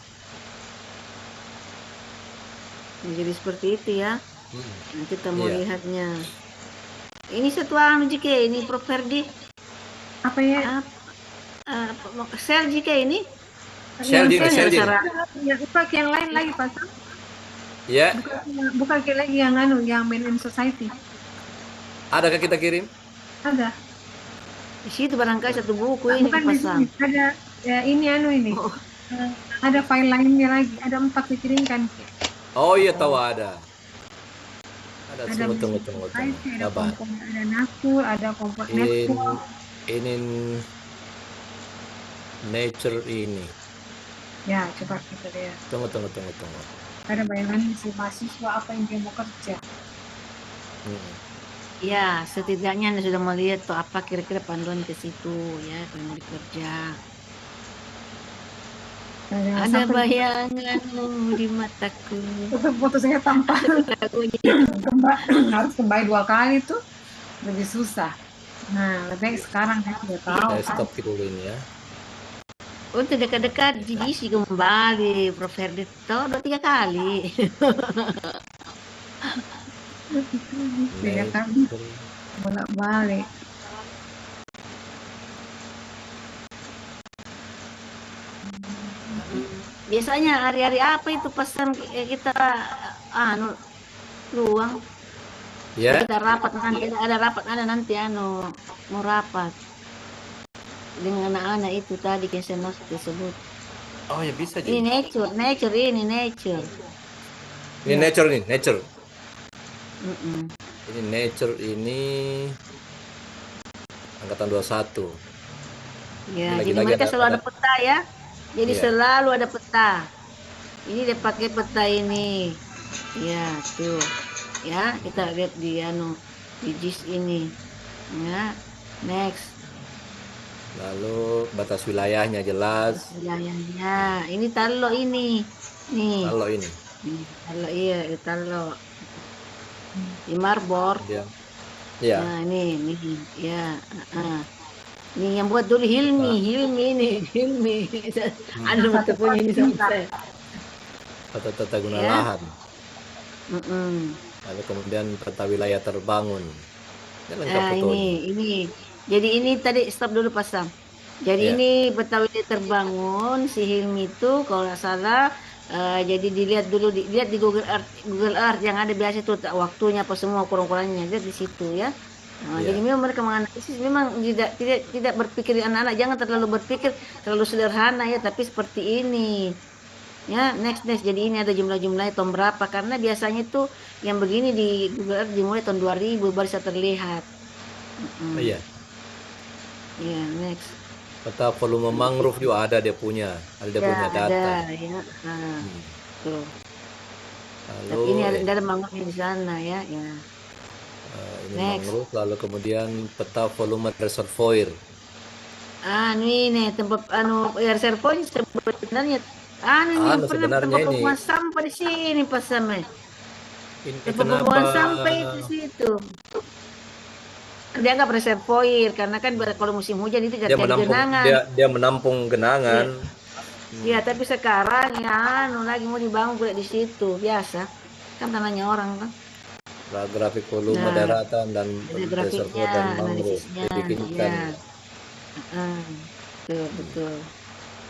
[SPEAKER 2] Jadi seperti itu ya. Nah, kita mau
[SPEAKER 3] Iya.
[SPEAKER 2] lihatnya. Ini satu jika ini Prof. Ferdi.
[SPEAKER 6] apa ya?
[SPEAKER 2] Share jika ini.
[SPEAKER 3] Share
[SPEAKER 2] Share
[SPEAKER 3] diri.
[SPEAKER 6] Yang yang lain lagi pasang.
[SPEAKER 3] Ya,
[SPEAKER 6] Bukan lagi yang yang Men in Society.
[SPEAKER 3] adakah kita kirim?
[SPEAKER 6] Ada.
[SPEAKER 2] Di situ barangkali satu buku ini
[SPEAKER 6] Bukan di
[SPEAKER 2] dipasang.
[SPEAKER 6] sini. Ada ini ini.
[SPEAKER 2] Oh.
[SPEAKER 6] Ada file lainnya lagi. Ada 4 dikirimkan.
[SPEAKER 3] Oh iya, tahu ada.
[SPEAKER 6] Ada
[SPEAKER 3] Tunggu.
[SPEAKER 6] Society, ada
[SPEAKER 3] Sabar.
[SPEAKER 6] komponen, ada Natur, ada komponen network.
[SPEAKER 3] Ini nature ini.
[SPEAKER 6] Ya, coba kita lihat.
[SPEAKER 3] Tunggu.
[SPEAKER 6] Ada bayangan si mahasiswa apa yang dia mau kerja.
[SPEAKER 2] Ya, setidaknya Anda sudah melihat tuh apa kira-kira panduan ke situ ya kalau mau bekerja. Ada bayanganmu di mataku.
[SPEAKER 6] Foto saya tampak harus kembali 2 kali tuh lebih susah. Nah, lebih baik sekarang saya sudah tahu.
[SPEAKER 3] Saya stop dulu ini ya.
[SPEAKER 2] Untuk dekat-dekat diisi kembali Prof. Ferdi tahu 2-3 kali.
[SPEAKER 6] Ya kan, bolak-balik.
[SPEAKER 2] Biasanya hari-hari apa itu pesan kita luang.
[SPEAKER 3] Ya,
[SPEAKER 2] Kita rapat nanti ada rapat nanti mau rapat dengan anak-anak itu tadi yang saya tersebut.
[SPEAKER 3] oh ya bisa
[SPEAKER 2] Ini
[SPEAKER 3] jadi.
[SPEAKER 2] nature.
[SPEAKER 3] Ini nature.
[SPEAKER 2] Mm-mm.
[SPEAKER 3] Ini nature ini angkatan 21.
[SPEAKER 2] Ya,
[SPEAKER 3] Lagi-lagi
[SPEAKER 2] jadi mereka
[SPEAKER 3] ada-
[SPEAKER 2] selalu ada peta ya. Jadi
[SPEAKER 3] Iya.
[SPEAKER 2] selalu ada peta. Ini dia pakai peta ini. Ya, tuh. Ya, kita lihat di di JIS ini. Ya, next.
[SPEAKER 3] Lalu batas wilayahnya jelas.
[SPEAKER 2] Wilayahnya. Ini talo ini. Nih.
[SPEAKER 3] Kalau ini
[SPEAKER 2] Talo iya, talo. Di Marbor.
[SPEAKER 3] dia. Ya.
[SPEAKER 2] Nah, ini ya. Ini yang buat dulu Hilmi ini. Ada betul punya ini sampai.
[SPEAKER 3] Tata guna
[SPEAKER 2] Ya.
[SPEAKER 3] lahan.
[SPEAKER 2] Mm-mm.
[SPEAKER 3] Lalu kemudian peta wilayah terbangun. Ini lengkap
[SPEAKER 2] Nah,
[SPEAKER 3] fotonya.
[SPEAKER 2] ini. Jadi ini tadi stop dulu pasang. Jadi
[SPEAKER 3] Ya.
[SPEAKER 2] ini Betawi terbangun si Hilmi itu kalau nggak salah jadi dilihat dulu dilihat di Google Earth yang ada biasa itu waktunya apa semua kurang-kurangnya lihat di situ ya. Nah,
[SPEAKER 3] Ya.
[SPEAKER 2] Jadi memang mereka menganalisis memang tidak berpikir anak-anak jangan terlalu berpikir terlalu sederhana ya tapi seperti ini. Ya, next. Jadi ini ada jumlah-jumlahnya tahun berapa karena biasanya itu yang begini di Google Earth dimulai tahun 2000 baru bisa terlihat.
[SPEAKER 3] Oh, iya.
[SPEAKER 2] Ya, next.
[SPEAKER 3] Peta volume mangrove juga ada dia punya. Ada dia punya data.
[SPEAKER 2] Ada ya. Nah, tuh.
[SPEAKER 3] Lalu
[SPEAKER 2] Tapi ini ada mangrove di sana ya. Ya.
[SPEAKER 3] Ini
[SPEAKER 2] Next.
[SPEAKER 3] mangrove, lalu kemudian peta volume reservoir.
[SPEAKER 2] Ini tempat reservoir sebenarnya yang pernah
[SPEAKER 3] Sebenarnya
[SPEAKER 2] tempat
[SPEAKER 3] ini
[SPEAKER 2] pembuangan sampah di sini Pas Sameh.
[SPEAKER 3] ini
[SPEAKER 2] Tempat
[SPEAKER 3] kenapa
[SPEAKER 2] pembuangan sampah itu di situ. Dia nggak reservoir karena kan kalau musim hujan itu
[SPEAKER 3] dia
[SPEAKER 2] jadi
[SPEAKER 3] menampung
[SPEAKER 2] genangan.
[SPEAKER 3] dia menampung genangan.
[SPEAKER 2] Iya, tapi sekarang ya lagi mau dibangun pula di situ biasa. Kan tanahnya orang kan.
[SPEAKER 3] Grafik volume
[SPEAKER 2] Nah,
[SPEAKER 3] daratan dan
[SPEAKER 2] ada
[SPEAKER 3] reservoir
[SPEAKER 2] grafiknya,
[SPEAKER 3] dan mangrove
[SPEAKER 2] analisisnya.
[SPEAKER 3] dibikinkan.
[SPEAKER 2] Ya. Betul.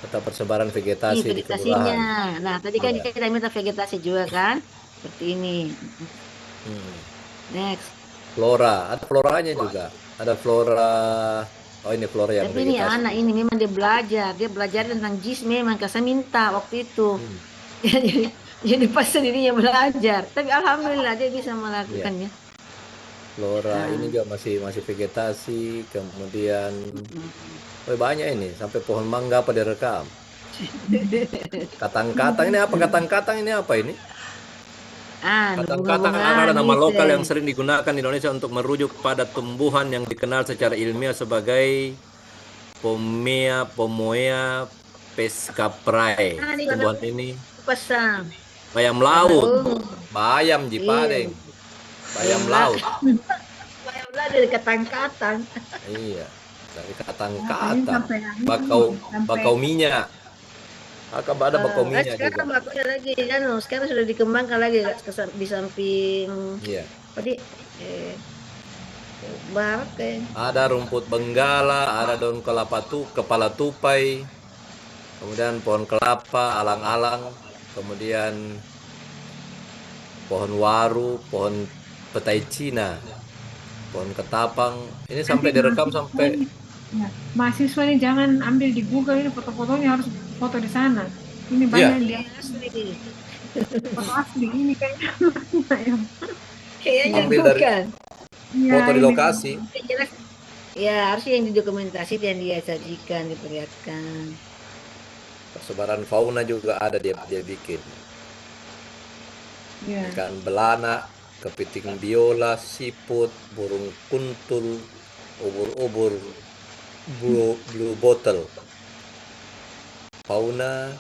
[SPEAKER 3] Peta persebaran
[SPEAKER 2] Ini
[SPEAKER 3] vegetasi di
[SPEAKER 2] vegetasinya.
[SPEAKER 3] kelurahan.
[SPEAKER 2] Nah, tadi kan
[SPEAKER 3] Iya.
[SPEAKER 2] kita minta vegetasi juga kan? Seperti ini.
[SPEAKER 3] Hmm.
[SPEAKER 2] Next.
[SPEAKER 3] Flora, ada floranya juga. Ada flora. Oh, ini flora yang
[SPEAKER 2] Tapi ini
[SPEAKER 3] vegetasi.
[SPEAKER 2] anak ini memang dia belajar tentang JIS memang, karena saya minta waktu itu. jadi pas sendirinya belajar. Tapi alhamdulillah dia bisa melakukannya.
[SPEAKER 3] Flora ini juga masih vegetasi, kemudian banyak ini, sampai pohon mangga apa direkam. Katang-katang ini apa? Katang-katang ini apa ini? Katang-katang ada nama lokal yang sering digunakan di Indonesia untuk merujuk pada tumbuhan yang dikenal secara ilmiah sebagai Pomoea pescaprae. Tumbuhan ini
[SPEAKER 2] pasang
[SPEAKER 3] bayam laut, bayam jipadeng, bayam laut.
[SPEAKER 2] Bayam laut dari katang-katang.
[SPEAKER 3] Iya, dari katang-katang. Bakau minyak. Akan ada bakau minyak
[SPEAKER 2] sekarang
[SPEAKER 3] juga.
[SPEAKER 2] bakaunya lagi sekarang sudah dikembangkan lagi di samping tadi barat
[SPEAKER 3] ada rumput benggala, ada daun kepala tupai, kemudian pohon kelapa, alang-alang, kemudian pohon waru, pohon petai Cina, pohon ketapang. Ini sampai direkam sampai
[SPEAKER 6] mahasiswa ini jangan ambil di Google, ini foto-fotonya harus foto di sana. Ini banyak yang dia foto asli ini
[SPEAKER 2] kayaknya
[SPEAKER 3] ambil dari foto di lokasi.
[SPEAKER 2] Ya harusnya yang didokumentasi dan dia sajikan, diperlihatkan.
[SPEAKER 3] Persebaran fauna juga ada dia bikin. Ikan belana, kepiting biola, siput, burung kuntul, ubur-ubur, blue bottle, fauna,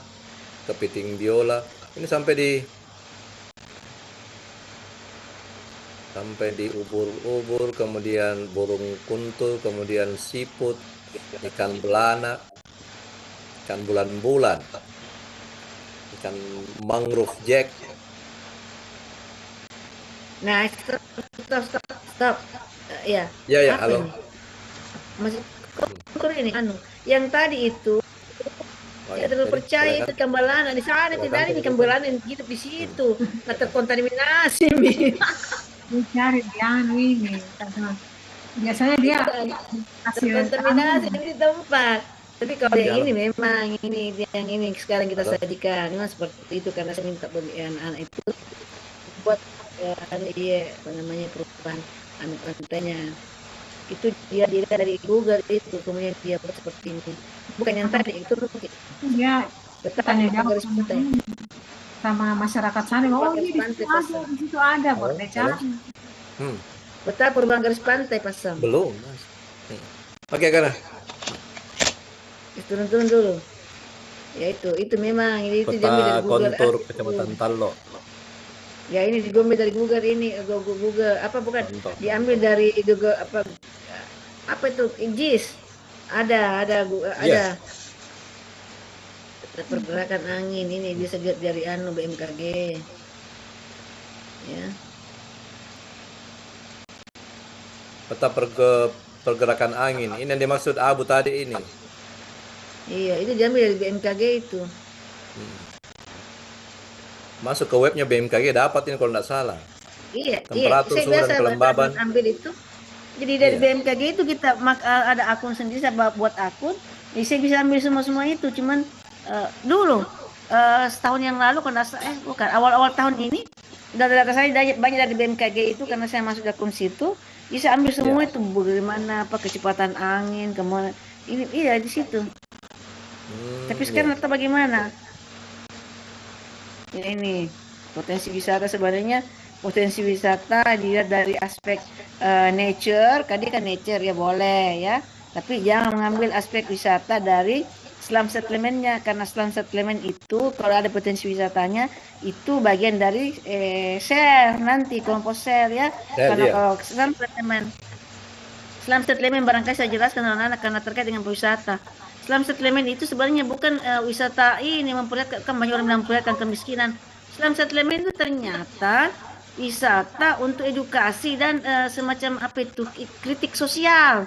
[SPEAKER 3] kepiting biola. Ini sampai di ubur-ubur, kemudian burung kuntul, kemudian siput, ikan belana, ikan bulan-bulan, ikan mangrove jack.
[SPEAKER 2] Nah, stop. Ya,
[SPEAKER 3] halo.
[SPEAKER 2] Masih ini yang tadi itu ya terlalu percaya itu ikan belana di sana, tidak ada ikan belana yang hidup di situ, nggak terkontaminasi.
[SPEAKER 6] Cari ini biasanya dia
[SPEAKER 2] terkontaminasi di tempat. Tapi kalau yang ini memang yang ini sekarang kita sajikan memang seperti itu, karena saya minta anak itu buat perubahan pantainya itu dia dari Google itu, kemudian dia buat seperti ini, bukan yang tadi itu
[SPEAKER 6] dia
[SPEAKER 2] tanya
[SPEAKER 6] garis pantai sama masyarakat sana. Di situ ada buat cari.
[SPEAKER 2] Betul, perubahan garis pantai pasang
[SPEAKER 3] belum oke karena
[SPEAKER 2] turun dulu ya, itu memang itu diambil dari Google
[SPEAKER 3] kontur Kecamatan Tallo.
[SPEAKER 2] Ya ini diambil dari Google, ini Google apa bukan diambil dari Google apa itu JIS ada pergerakan angin, ini bisa lihat dari BMKG ya.
[SPEAKER 3] Peta pergerakan angin ini yang dimaksud Abu tadi ini.
[SPEAKER 2] Iya, itu diambil dari BMKG itu.
[SPEAKER 3] Masuk ke webnya BMKG dapat ini kalau tidak salah.
[SPEAKER 2] Iya,
[SPEAKER 3] temperatur suhu dan kelembaban.
[SPEAKER 2] Ambil itu. Jadi dari BMKG itu kita ada akun sendiri, saya buat akun. Jadi saya bisa ambil semua itu. Cuman dulu setahun yang lalu bukan awal tahun ini data saya banyak dari BMKG itu, karena saya masuk akun situ bisa ambil semua itu, bagaimana kecepatan angin kemana ini di situ. Tapi sekarang atau bagaimana? Ya ini potensi wisata sebenarnya potensi wisata dilihat dari aspek nature, tadi kan nature ya boleh ya, tapi jangan mengambil aspek wisata dari slum settlementnya, karena slum settlement itu kalau ada potensi wisatanya itu bagian dari sel nanti kelompok sel ya, karena
[SPEAKER 3] Iya.
[SPEAKER 2] kalau slum settlement barangkali saya jelaskan anak-anak karena terkait dengan wisata. Slum settlement itu sebenarnya bukan wisata ini memperlihatkan banyak orang memperlihatkan kemiskinan. Slum settlement itu ternyata wisata untuk edukasi dan semacam apa itu kritik sosial.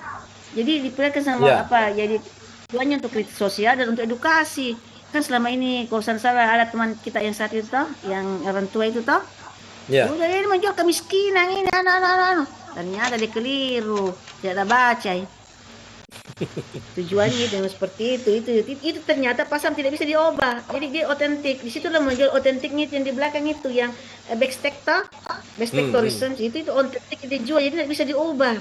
[SPEAKER 2] Jadi diperlihatkan sama
[SPEAKER 3] Iya.
[SPEAKER 2] apa? Jadi tujuannya untuk kritik sosial dan untuk edukasi. Kan selama ini kalau saya salah ada teman kita yang saat itu toh, yang orang tua itu toh,
[SPEAKER 3] Iya.
[SPEAKER 2] udah ini menjual kemiskinan ini anak-anak. Ternyata dia keliru, tidak ada baca. Tujuannya dengan seperti itu ternyata pasar tidak bisa diubah. Jadi dia otentik. Di situ menjual otentiknya yang di belakang itu yang backstack tourism itu otentik dijual jadi tidak bisa diubah.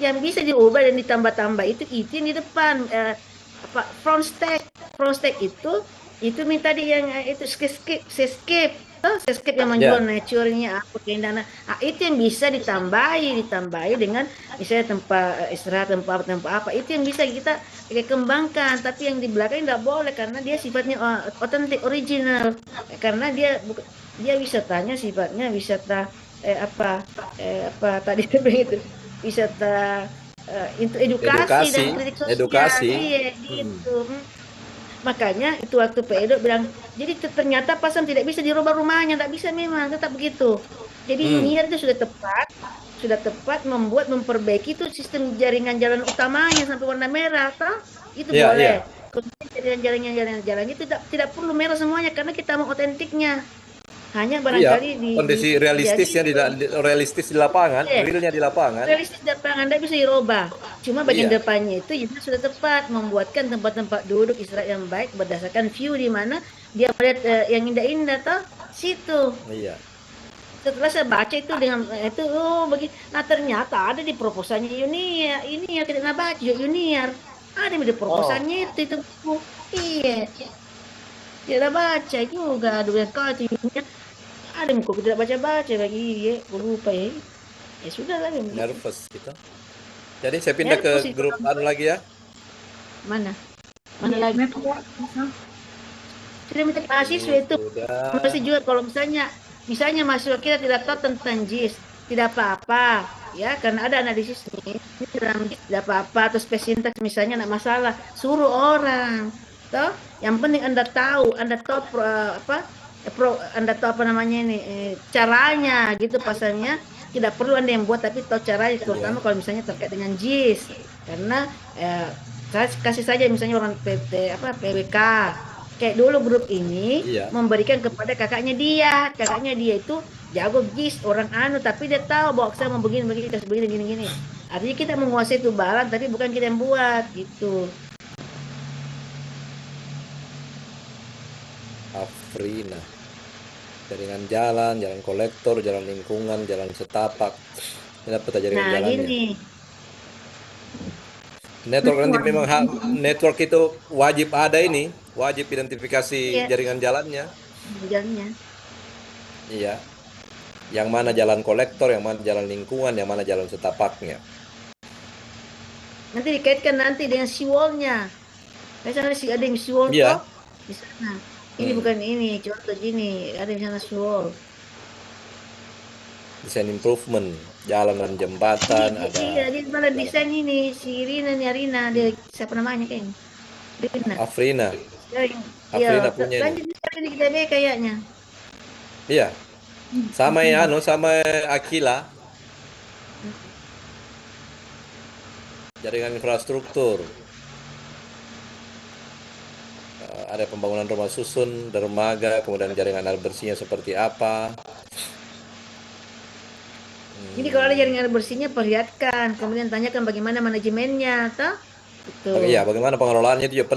[SPEAKER 2] Yang bisa diubah dan ditambah-tambah itu yang di depan front stack itu minta dia yang itu sescape yang menjual nature-nya apa keindahan. Itu yang bisa ditambahi dengan misalnya tempat istirahat, tempat apa itu yang bisa kita kembangkan, tapi yang di belakang tidak boleh karena dia sifatnya authentic original, karena dia wisatanya sifatnya wisata apa tadi begitu wisata itu edukasi dan kritik sosial. Iya, gitu. Makanya itu waktu Pak Edo bilang, jadi ternyata Pasam tidak bisa dirubah rumahnya, tidak bisa memang, tetap begitu. Jadi Yuniar itu sudah tepat memperbaiki itu sistem jaringan jalan utamanya sampai warna merah, toh? Itu boleh. Jalan itu tidak perlu merah semuanya karena kita mau otentiknya. Hanya barangkali
[SPEAKER 3] kondisi realistisnya realistis di lapangan, realnya di lapangan.
[SPEAKER 2] Realistis di lapangan tidak bisa dirubah. Cuma bagian depannya itu ya sudah tepat membuatkan tempat-tempat duduk istirahat yang baik berdasarkan view di mana dia melihat yang indah-indah toh situ.
[SPEAKER 3] Iya.
[SPEAKER 2] Setelah saya baca itu dengan itu begini. Nah ternyata ada di proposalnya Yuniar. Ini yang kita baca Yuniar. Ada di proposalnya itu. Iya. Tidak baca juga dengan kau itu Yuniar. Ada kok tidak baca-baca lagi ya, lupa ya. Ya sudah lah.
[SPEAKER 3] Nervous gitu. Jadi saya pindah ke grup lagi ya.
[SPEAKER 2] Mana lagi? Sudah minta mahasiswa itu. Masih juga kalau misalnya mahasiswa kita tidak tahu tentang JIS, tidak apa-apa ya, karena ada analisis ini dalam tidak apa-apa atau spesialitas misalnya tidak masalah, suruh orang. Toh, yang penting Anda tahu Anda tahu apa namanya ini caranya gitu pasarnya, tidak perlu Anda yang buat tapi tahu caranya, terutama kalau misalnya terkait dengan JIS, karena saya kasih saja misalnya orang PWK kayak dulu grup ini memberikan kepada kakaknya dia itu jago JIS orang tapi dia tahu bahwa saya mau begini gini artinya kita menguasai itu barang tapi bukan kita yang buat gitu.
[SPEAKER 3] Afrina, jaringan jalan kolektor, jalan lingkungan, jalan setapak. Ini apa jaringan jalannya? Gini. Network nanti memang network itu wajib ada ini, wajib identifikasi jaringan jalannya. Iya. Yang mana jalan kolektor, yang mana jalan lingkungan, yang mana jalan setapaknya.
[SPEAKER 2] Nanti dikaitkan nanti dengan seawall-nya. Misalnya ada yang seawall toh di sana. Ini bukan ini, contoh gini, ada di sana seawall.
[SPEAKER 3] Desain improvement, jalan dan jembatan ada.
[SPEAKER 2] Iya, dia malah desain ini si Rina, dia siapa namanya kayaknya?
[SPEAKER 3] Afrina.
[SPEAKER 2] Afrina punya ini. Lanjut kita kayaknya.
[SPEAKER 3] Iya. Sama sama Akila. Jaringan infrastruktur. Ada pembangunan rumah susun, dermaga, kemudian jaringan air bersihnya seperti apa.
[SPEAKER 2] Jadi kalau ada jaringan air bersihnya perlihatkan, kemudian tanyakan bagaimana manajemennya, toh? Gitu.
[SPEAKER 3] Iya, bagaimana pengelolaannya itu juga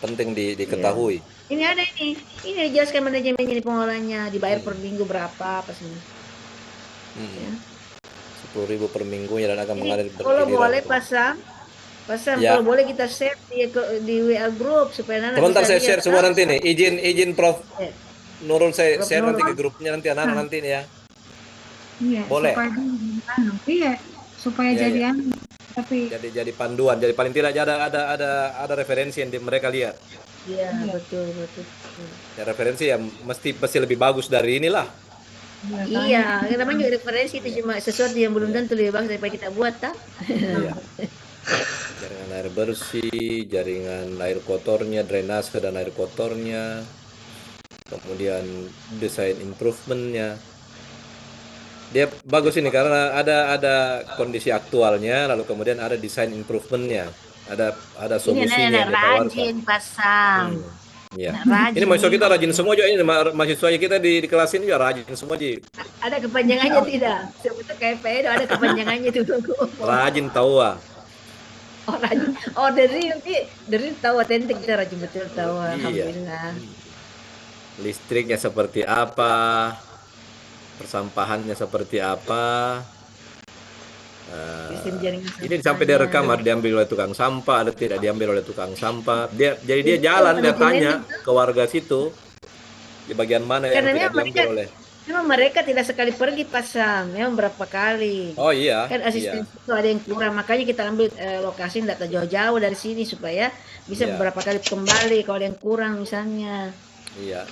[SPEAKER 3] penting diketahui.
[SPEAKER 2] Ini ada ini dijelaskan manajemennya di pengolahannya, dibayar per minggu berapa apa sih?
[SPEAKER 3] 10.000 per minggunya dan akan mengalir
[SPEAKER 2] kalau boleh pasang kalau boleh kita share di WA group supaya anak
[SPEAKER 3] sebentar saya share semua nanti nih izin Prof Nurul saya share nanti ke grupnya nanti anak-anak nanti nih ya.
[SPEAKER 6] Iya,
[SPEAKER 3] Boleh.
[SPEAKER 6] supaya dia jadi anu. Iya, supaya
[SPEAKER 3] Iya,
[SPEAKER 6] jadi
[SPEAKER 3] iya.
[SPEAKER 6] anu. Tapi
[SPEAKER 3] Jadi panduan. Jadi paling tidak ada referensi yang mereka lihat.
[SPEAKER 2] Iya,
[SPEAKER 6] Iya.
[SPEAKER 2] betul, betul.
[SPEAKER 3] Ya referensi ya mesti lebih bagus dari inilah.
[SPEAKER 2] Iya, yang namanya juga referensi itu cuma sesuatu yang belum
[SPEAKER 3] Iya.
[SPEAKER 2] tentu lebih bagus daripada kita buat, tak?
[SPEAKER 3] Iya. Jaringan air bersih, jaringan air kotornya, drainase dan air kotornya, kemudian desain improvementnya. Dia bagus ini karena ada kondisi aktualnya, lalu kemudian ada desain improvementnya, ada
[SPEAKER 2] Ini
[SPEAKER 3] solusinya
[SPEAKER 2] anak-anak
[SPEAKER 3] yang ditawarkan.
[SPEAKER 2] rajin pasang.
[SPEAKER 3] Iya.
[SPEAKER 2] Anak rajin.
[SPEAKER 3] Ini mahasiswa kita rajin semua juga ini mahasiswa kita di kelas ini juga rajin semua Ji.
[SPEAKER 2] Ada kepanjangannya tidak? Sebetulnya KPI itu ada kepanjangannya itu.
[SPEAKER 3] Rajin tahu ah.
[SPEAKER 2] Oh, rajin. Oh, dari tahu otentik kita rajin betul tahu.
[SPEAKER 3] Iya.
[SPEAKER 2] Alhamdulillah.
[SPEAKER 3] Listriknya seperti apa, persampahannya seperti apa.
[SPEAKER 2] Sistem jaringan
[SPEAKER 3] Ini sampai dia rekam ada diambil oleh tukang sampah, ada tidak diambil oleh tukang sampah. Jadi dia jalan dia tanya ke warga situ di bagian mana yang
[SPEAKER 2] Karena
[SPEAKER 3] tidak
[SPEAKER 2] memang
[SPEAKER 3] diambil oleh.
[SPEAKER 2] Memang mereka tidak sekali pergi pasang, memang berapa kali.
[SPEAKER 3] Oh iya.
[SPEAKER 2] Kan asisten
[SPEAKER 3] Iya.
[SPEAKER 2] itu ada yang kurang, makanya kita ambil lokasi tidak jauh-jauh dari sini supaya bisa
[SPEAKER 3] Iya.
[SPEAKER 2] beberapa kali kembali kalau ada yang kurang misalnya.
[SPEAKER 3] Iya.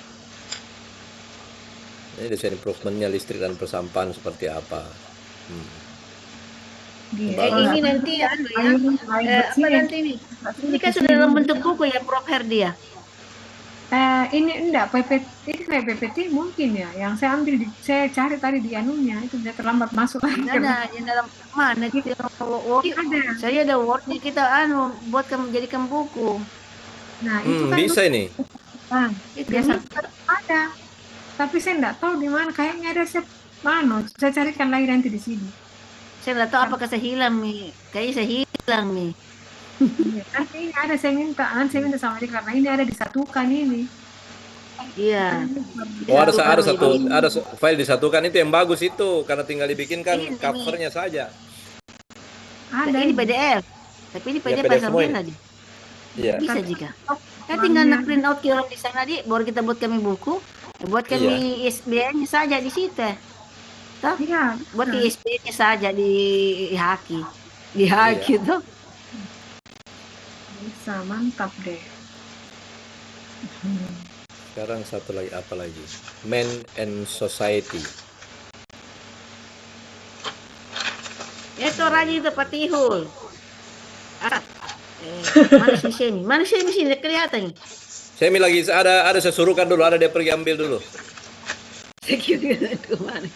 [SPEAKER 3] Ini desain improvementnya listrik dan persampahan seperti apa.
[SPEAKER 2] Ini nanti apa nanti ini? Ini kan sudah dalam bentuk buku ya, Prof Herdi ya?
[SPEAKER 6] Ini enggak ini kayak PPT mungkin ya. Yang saya ambil saya cari tadi di anunya itu sudah terlambat masuk.
[SPEAKER 2] Ada yang dalam mana kita Word?
[SPEAKER 6] Ada.
[SPEAKER 2] Saya ada Wordnya kita buatkan menjadikan buku.
[SPEAKER 6] Nah itu kan
[SPEAKER 3] Bisa ini.
[SPEAKER 2] Itu
[SPEAKER 6] biasa ada. Tapi saya enggak tahu di mana. Kayaknya ada saya carikan lagi nanti di sini.
[SPEAKER 2] saya nggak tahu apakah saya hilang nih. Kayaknya saya hilang nih.
[SPEAKER 6] Nanti ini ada saya minta sama dia karena ini ada disatukan ini.
[SPEAKER 2] Iya.
[SPEAKER 3] Oh ada file disatukan itu yang bagus itu karena tinggal dibikinkan
[SPEAKER 2] Ini.
[SPEAKER 3] covernya saja.
[SPEAKER 6] Ada
[SPEAKER 2] Ini PDF. Tapi ini PDF
[SPEAKER 3] PDF
[SPEAKER 2] pasal
[SPEAKER 3] semua ini.
[SPEAKER 2] tadi.
[SPEAKER 3] Iya.
[SPEAKER 2] Bisa jika. Kita tinggal print out kirim di sana baru kita buat kami buku. Buat kami ISBN-nya saja di situ. Toh?
[SPEAKER 6] Iya.
[SPEAKER 2] Buat ISBN-nya saja di Haki. Di Haki tuh.
[SPEAKER 6] Bisa, mantap deh.
[SPEAKER 3] Sekarang satu lagi apa lagi? Men and Society.
[SPEAKER 2] Itu rajin itu Patihul. Mana sih sini kelihatan nih.
[SPEAKER 3] Saya lagi ada saya suruhkan dulu, ada dia pergi ambil dulu.
[SPEAKER 2] Sekiranya kemana?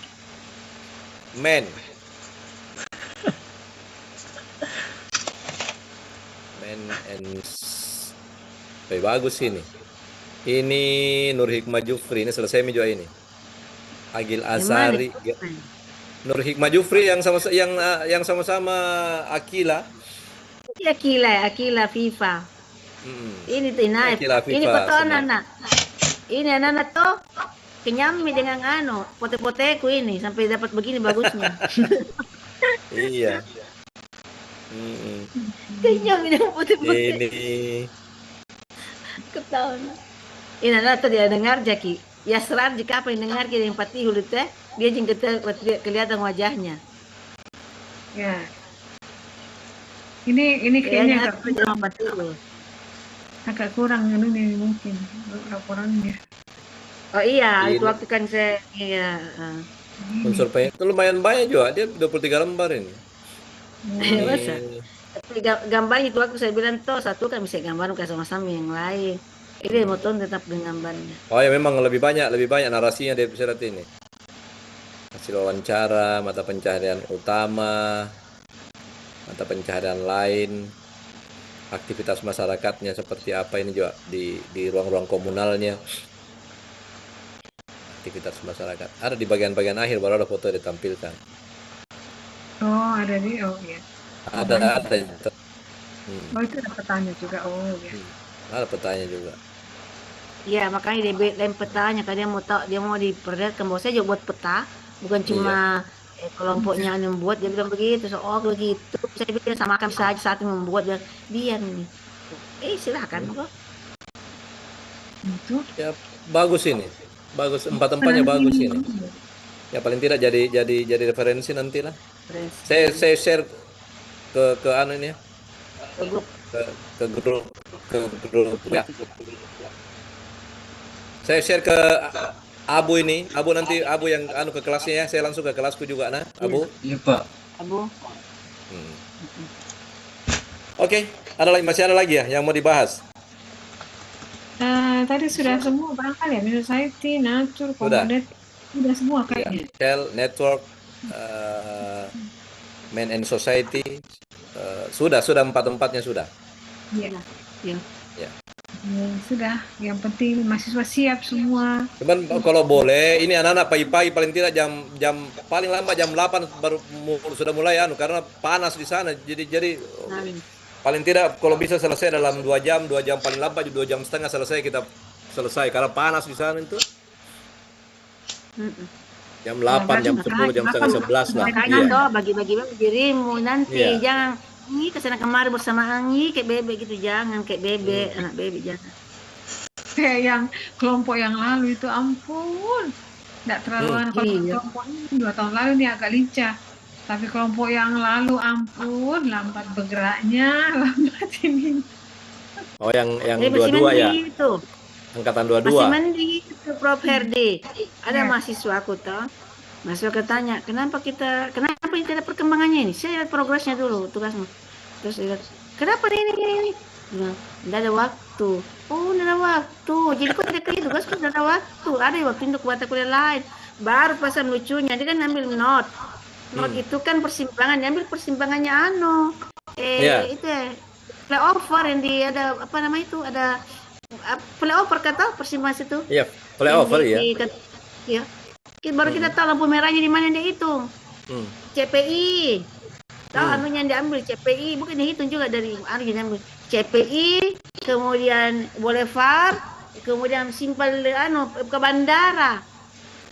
[SPEAKER 3] Men and bagus ini. Ini Nur Hikmah Jufri, ini selesai juga ini. Agil Azari, Nur Hikmah Jufri yang sama-sama Akila.
[SPEAKER 2] Akila FIFA. Ini tuh naik. Ini foto anak-anak. Ini anak-anak tuh kenyami dengan pote-poteku ini sampai dapat begini bagusnya.
[SPEAKER 3] Iya.
[SPEAKER 2] Kenyami dengan pote-pote.
[SPEAKER 3] Ini
[SPEAKER 2] Ketahuan. Ini anak tuh dia dengar Jaki. Ya serar jika apa yang dengar kita yang Patihul itu dia juga kelihatan wajahnya.
[SPEAKER 6] Ya. Ini kayaknya agak kurang ini mungkin laporannya.
[SPEAKER 2] Oh iya, itu waktu kan saya
[SPEAKER 3] unsur itu lumayan banyak juga, dia 23 lembar ini.
[SPEAKER 2] Masa? Tapi gambarnya itu waktu saya bilang satu kan bisa gambar sama-sama yang lain. Ini motor tetap dengan gambarnya.
[SPEAKER 3] Oh ya memang lebih banyak narasinya di episode ini. Hasil wawancara, mata pencaharian utama, mata pencaharian lain, aktivitas masyarakatnya seperti apa ini juga di ruang-ruang komunalnya. Aktivitas masyarakat. Ada di bagian-bagian akhir baru ada foto ditampilkan.
[SPEAKER 6] Oh, ada di ya.
[SPEAKER 3] Ada.
[SPEAKER 6] Oh, itu ada petanya juga. Oh, ya.
[SPEAKER 3] Ada petanya juga.
[SPEAKER 2] Iya, makanya dia lain petanya kan dia mau diperlihatkan bahwa saya juga buat peta, bukan cuma kelompoknya yang membuat. Dia bilang begitu, begitu. Saya bilang samakan saja saat membuat biar nih. Silakan kok.
[SPEAKER 6] Itu
[SPEAKER 3] Ya bagus ini. Bagus, 4 tempatnya bagus ini. Ya paling tidak jadi referensi nanti lah. Saya share ke anu ini ya,
[SPEAKER 2] Grup.
[SPEAKER 3] ke grup ya. Saya share ke Abu ini, Abu nanti Abu yang anu ke kelasnya ya, saya langsung ke kelasku juga nah, Abu.
[SPEAKER 1] Iya Pak.
[SPEAKER 2] Abu.
[SPEAKER 3] Oke, masih ada lagi ya yang mau dibahas?
[SPEAKER 6] Tadi sudah semua barangkali ya, Mean Society, Nature,
[SPEAKER 3] Sudah.
[SPEAKER 6] Komodit, sudah semua
[SPEAKER 3] Ya,
[SPEAKER 6] kayaknya.
[SPEAKER 3] Shell, Network, Man and Society, sudah empat-empatnya sudah.
[SPEAKER 6] Iya.
[SPEAKER 2] Ya.
[SPEAKER 3] Ya.
[SPEAKER 6] Sudah, yang penting mahasiswa siap semua.
[SPEAKER 3] Cuman kalau boleh, ini anak-anak pagi-pagi paling tidak jam paling lambat jam 8 baru sudah mulai anu karena panas di sana. Jadi paling tidak kalau bisa selesai dalam 2 jam paling lambat 2 jam setengah kita selesai karena panas di sana itu. Jam 8, jam 10, jam setengah 11 lah.
[SPEAKER 2] Makanya
[SPEAKER 3] Iya.
[SPEAKER 2] toh bagi-bagi dirimu nanti
[SPEAKER 3] Iya.
[SPEAKER 2] jangan kesana kemari bersamaan kayak bebek gitu, jangan kayak bebek, anak bebek jangan.
[SPEAKER 6] Kayak yang kelompok yang lalu itu, ampun, tidak terlalu kalau
[SPEAKER 2] Iya.
[SPEAKER 6] kelompok ini 2 tahun lalu ini agak lincah, tapi kelompok yang lalu ampun, lambat bergeraknya, lambat ini.
[SPEAKER 3] Oh yang
[SPEAKER 2] Masih
[SPEAKER 3] 22 ya,
[SPEAKER 2] mending itu.
[SPEAKER 3] angkatan
[SPEAKER 2] Masih
[SPEAKER 3] 22.
[SPEAKER 2] mending itu Prof Herdi. Ada
[SPEAKER 6] Ya.
[SPEAKER 2] mahasiswa aku toh. Mahasiswa ketanya, kenapa ini tidak perkembangannya ini? Saya lihat progresnya dulu tugasmu. Terus dia lihat, kenapa ini? Bilang, tidak ada waktu. Oh, tidak ada waktu. Jadi kok tidak kerja tugas, kok tidak ada waktu. Ada waktu untuk mata kuliah lain. Baru pasang lucunya, dia kan ambil note. Note itu kan persimpangan, diambil persimpangannya
[SPEAKER 3] Iya.
[SPEAKER 2] itu ya, playover yang ada apa namanya itu, ada playover kata persimpangan situ.
[SPEAKER 3] Iya, playover ya.
[SPEAKER 2] Ya. Baru kita tahu lampu merahnya di mana dia hitung. CPI. Tahu anunya yang diambil CPI, bukan dihitung juga dari anu yang diambil. CPI, kemudian Boulevard, kemudian simpel ke bandara.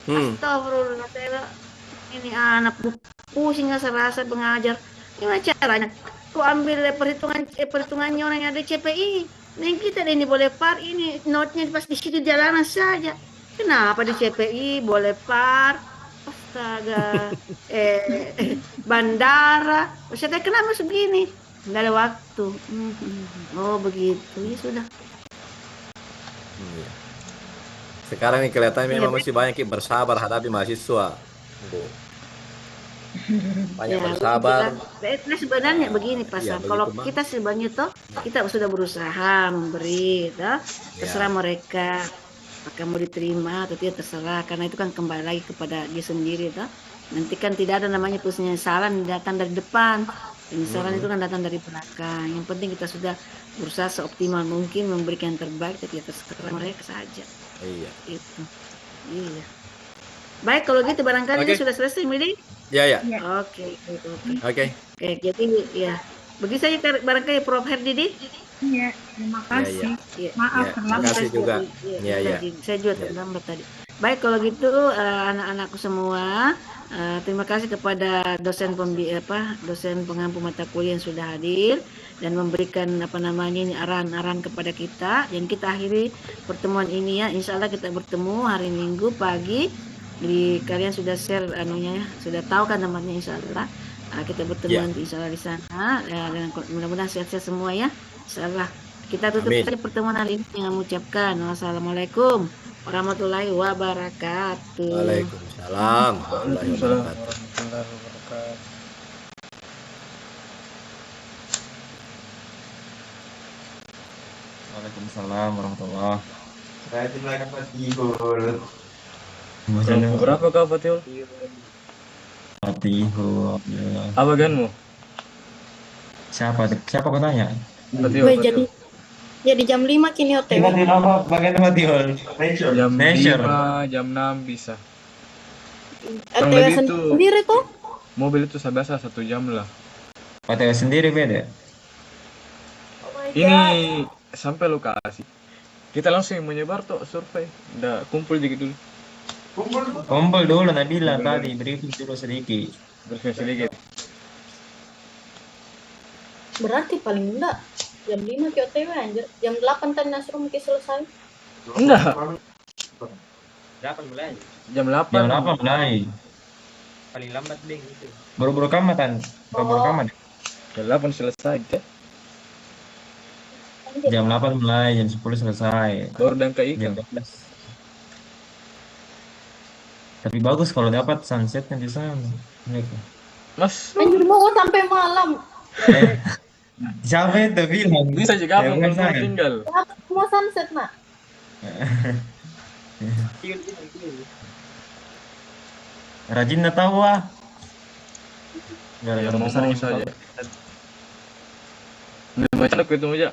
[SPEAKER 2] Astagfirullah, ini anak pusing rasa pengajar. Gimana caranya? Kok ambil perhitungannya orang yang ada CPI? Nah, kita ini Boulevard, ini note-nya pas di situ jalanan saja. Kenapa di CPI, Boulevard, astaga, bandara, saya kenapa segini? Nggak ada waktu. Oh begitu, ya sudah.
[SPEAKER 3] Sekarang ini kelihatannya memang masih banyak yang bersabar hadapi mahasiswa. Banyak bersabar.
[SPEAKER 2] Nah, sebenarnya begini Pak
[SPEAKER 3] Ya,
[SPEAKER 2] Sam, kalau
[SPEAKER 3] begitu, Bang.
[SPEAKER 2] kita sebenarnya toh kita sudah berusaha memberi, toh, terserah mereka. Apakah mau diterima atau tidak terserah, karena itu kan kembali lagi kepada dia sendiri toh. Nanti kan tidak ada namanya penyesalan datang dari depan, penyesalan itu kan datang dari belakang. Yang penting kita sudah berusaha seoptimal mungkin memberikan yang terbaik, tapi ya terserah mereka saja.
[SPEAKER 3] Iya.
[SPEAKER 2] Itu. Iya. Baik, kalau gitu barangkali ini sudah selesai, Mili?
[SPEAKER 3] Ya.
[SPEAKER 2] Oke.
[SPEAKER 3] Oke.
[SPEAKER 2] Jadi ya begitu saja barangkali Prof Herdi.
[SPEAKER 6] Iya, terima kasih.
[SPEAKER 2] Ya.
[SPEAKER 6] Maaf
[SPEAKER 3] Ya,
[SPEAKER 6] terlambat.
[SPEAKER 3] terima kasih juga. Iya.
[SPEAKER 2] Saya juga terlambat tadi. Baik, kalau gitu anak-anakku semua, terima kasih kepada dosen pengampu mata kuliah yang sudah hadir dan memberikan arahan-arahan kepada kita. Dan kita akhiri pertemuan ini ya. Insya Allah kita bertemu hari Minggu pagi. Kalian sudah share sudah tahu kan tempatnya, insya Allah. Kita bertemu nanti insya Allah di sana. Dan mudah-mudahan sehat-sehat semua ya. Insya Allah. Kita tutup saja pertemuan hari ini dengan mengucapkan wassalamualaikum warahmatullahi wabarakatuh.
[SPEAKER 3] Waalaikumsalam warahmatullahi wabarakatuh.
[SPEAKER 5] Waalaikumsalam warahmatullahi.
[SPEAKER 7] Saya terima kasih.
[SPEAKER 1] Kelompok berapa kau Fatihul?
[SPEAKER 5] Fatihul.
[SPEAKER 1] Apa genmu?
[SPEAKER 5] Siapa kau tanya?
[SPEAKER 1] Fatihul.
[SPEAKER 4] Jadi jam 5 kini OTW.
[SPEAKER 7] Apa bagian Fatihul?
[SPEAKER 1] Jam
[SPEAKER 5] Nature.
[SPEAKER 1] 5, jam 6 bisa.
[SPEAKER 4] OTW
[SPEAKER 1] lebih itu.
[SPEAKER 4] sendiri tuh.
[SPEAKER 1] Mobil itu biasa 1 jam lah.
[SPEAKER 5] OTW sendiri beda.
[SPEAKER 1] Ini sampai lokasi. Kita langsung menyebar tuh survei. Udah kumpul gitu dulu.
[SPEAKER 5] Kumpul dulu Nabila tadi, briefing dulu sedikit.
[SPEAKER 1] Briefing sedikit.
[SPEAKER 4] Berarti paling enggak jam 5 ke OTW anjir. Jam 8 kan Nasrum ke selesai.
[SPEAKER 1] Enggak.
[SPEAKER 3] Berapa mulai?
[SPEAKER 1] Jam 8.
[SPEAKER 5] Jam 8 mulai. Paling lambat deh gitu. Buru-buru kamat kan? Buru-buru kamat.
[SPEAKER 1] Jam 8 selesai ya.
[SPEAKER 5] Jam 8 mulai, jam 10 selesai.
[SPEAKER 1] Baru dan ke
[SPEAKER 5] Jam
[SPEAKER 1] ikan.
[SPEAKER 5] 12. Tapi bagus kalau dapat sunsetnya di sana. Mereka.
[SPEAKER 1] Mas,
[SPEAKER 4] Anjir mau sampai malam.
[SPEAKER 5] Eh, siapa itu bilang?
[SPEAKER 1] bisa juga
[SPEAKER 5] Ya,
[SPEAKER 1] abang
[SPEAKER 5] bukan
[SPEAKER 1] kalau
[SPEAKER 5] saya.
[SPEAKER 1] tinggal.
[SPEAKER 4] Mau sunset nak.
[SPEAKER 5] Rajin na tahu ah.
[SPEAKER 1] Ya
[SPEAKER 5] Gara-gara
[SPEAKER 1] mau
[SPEAKER 5] besar
[SPEAKER 1] saja. Baca aku itu aja.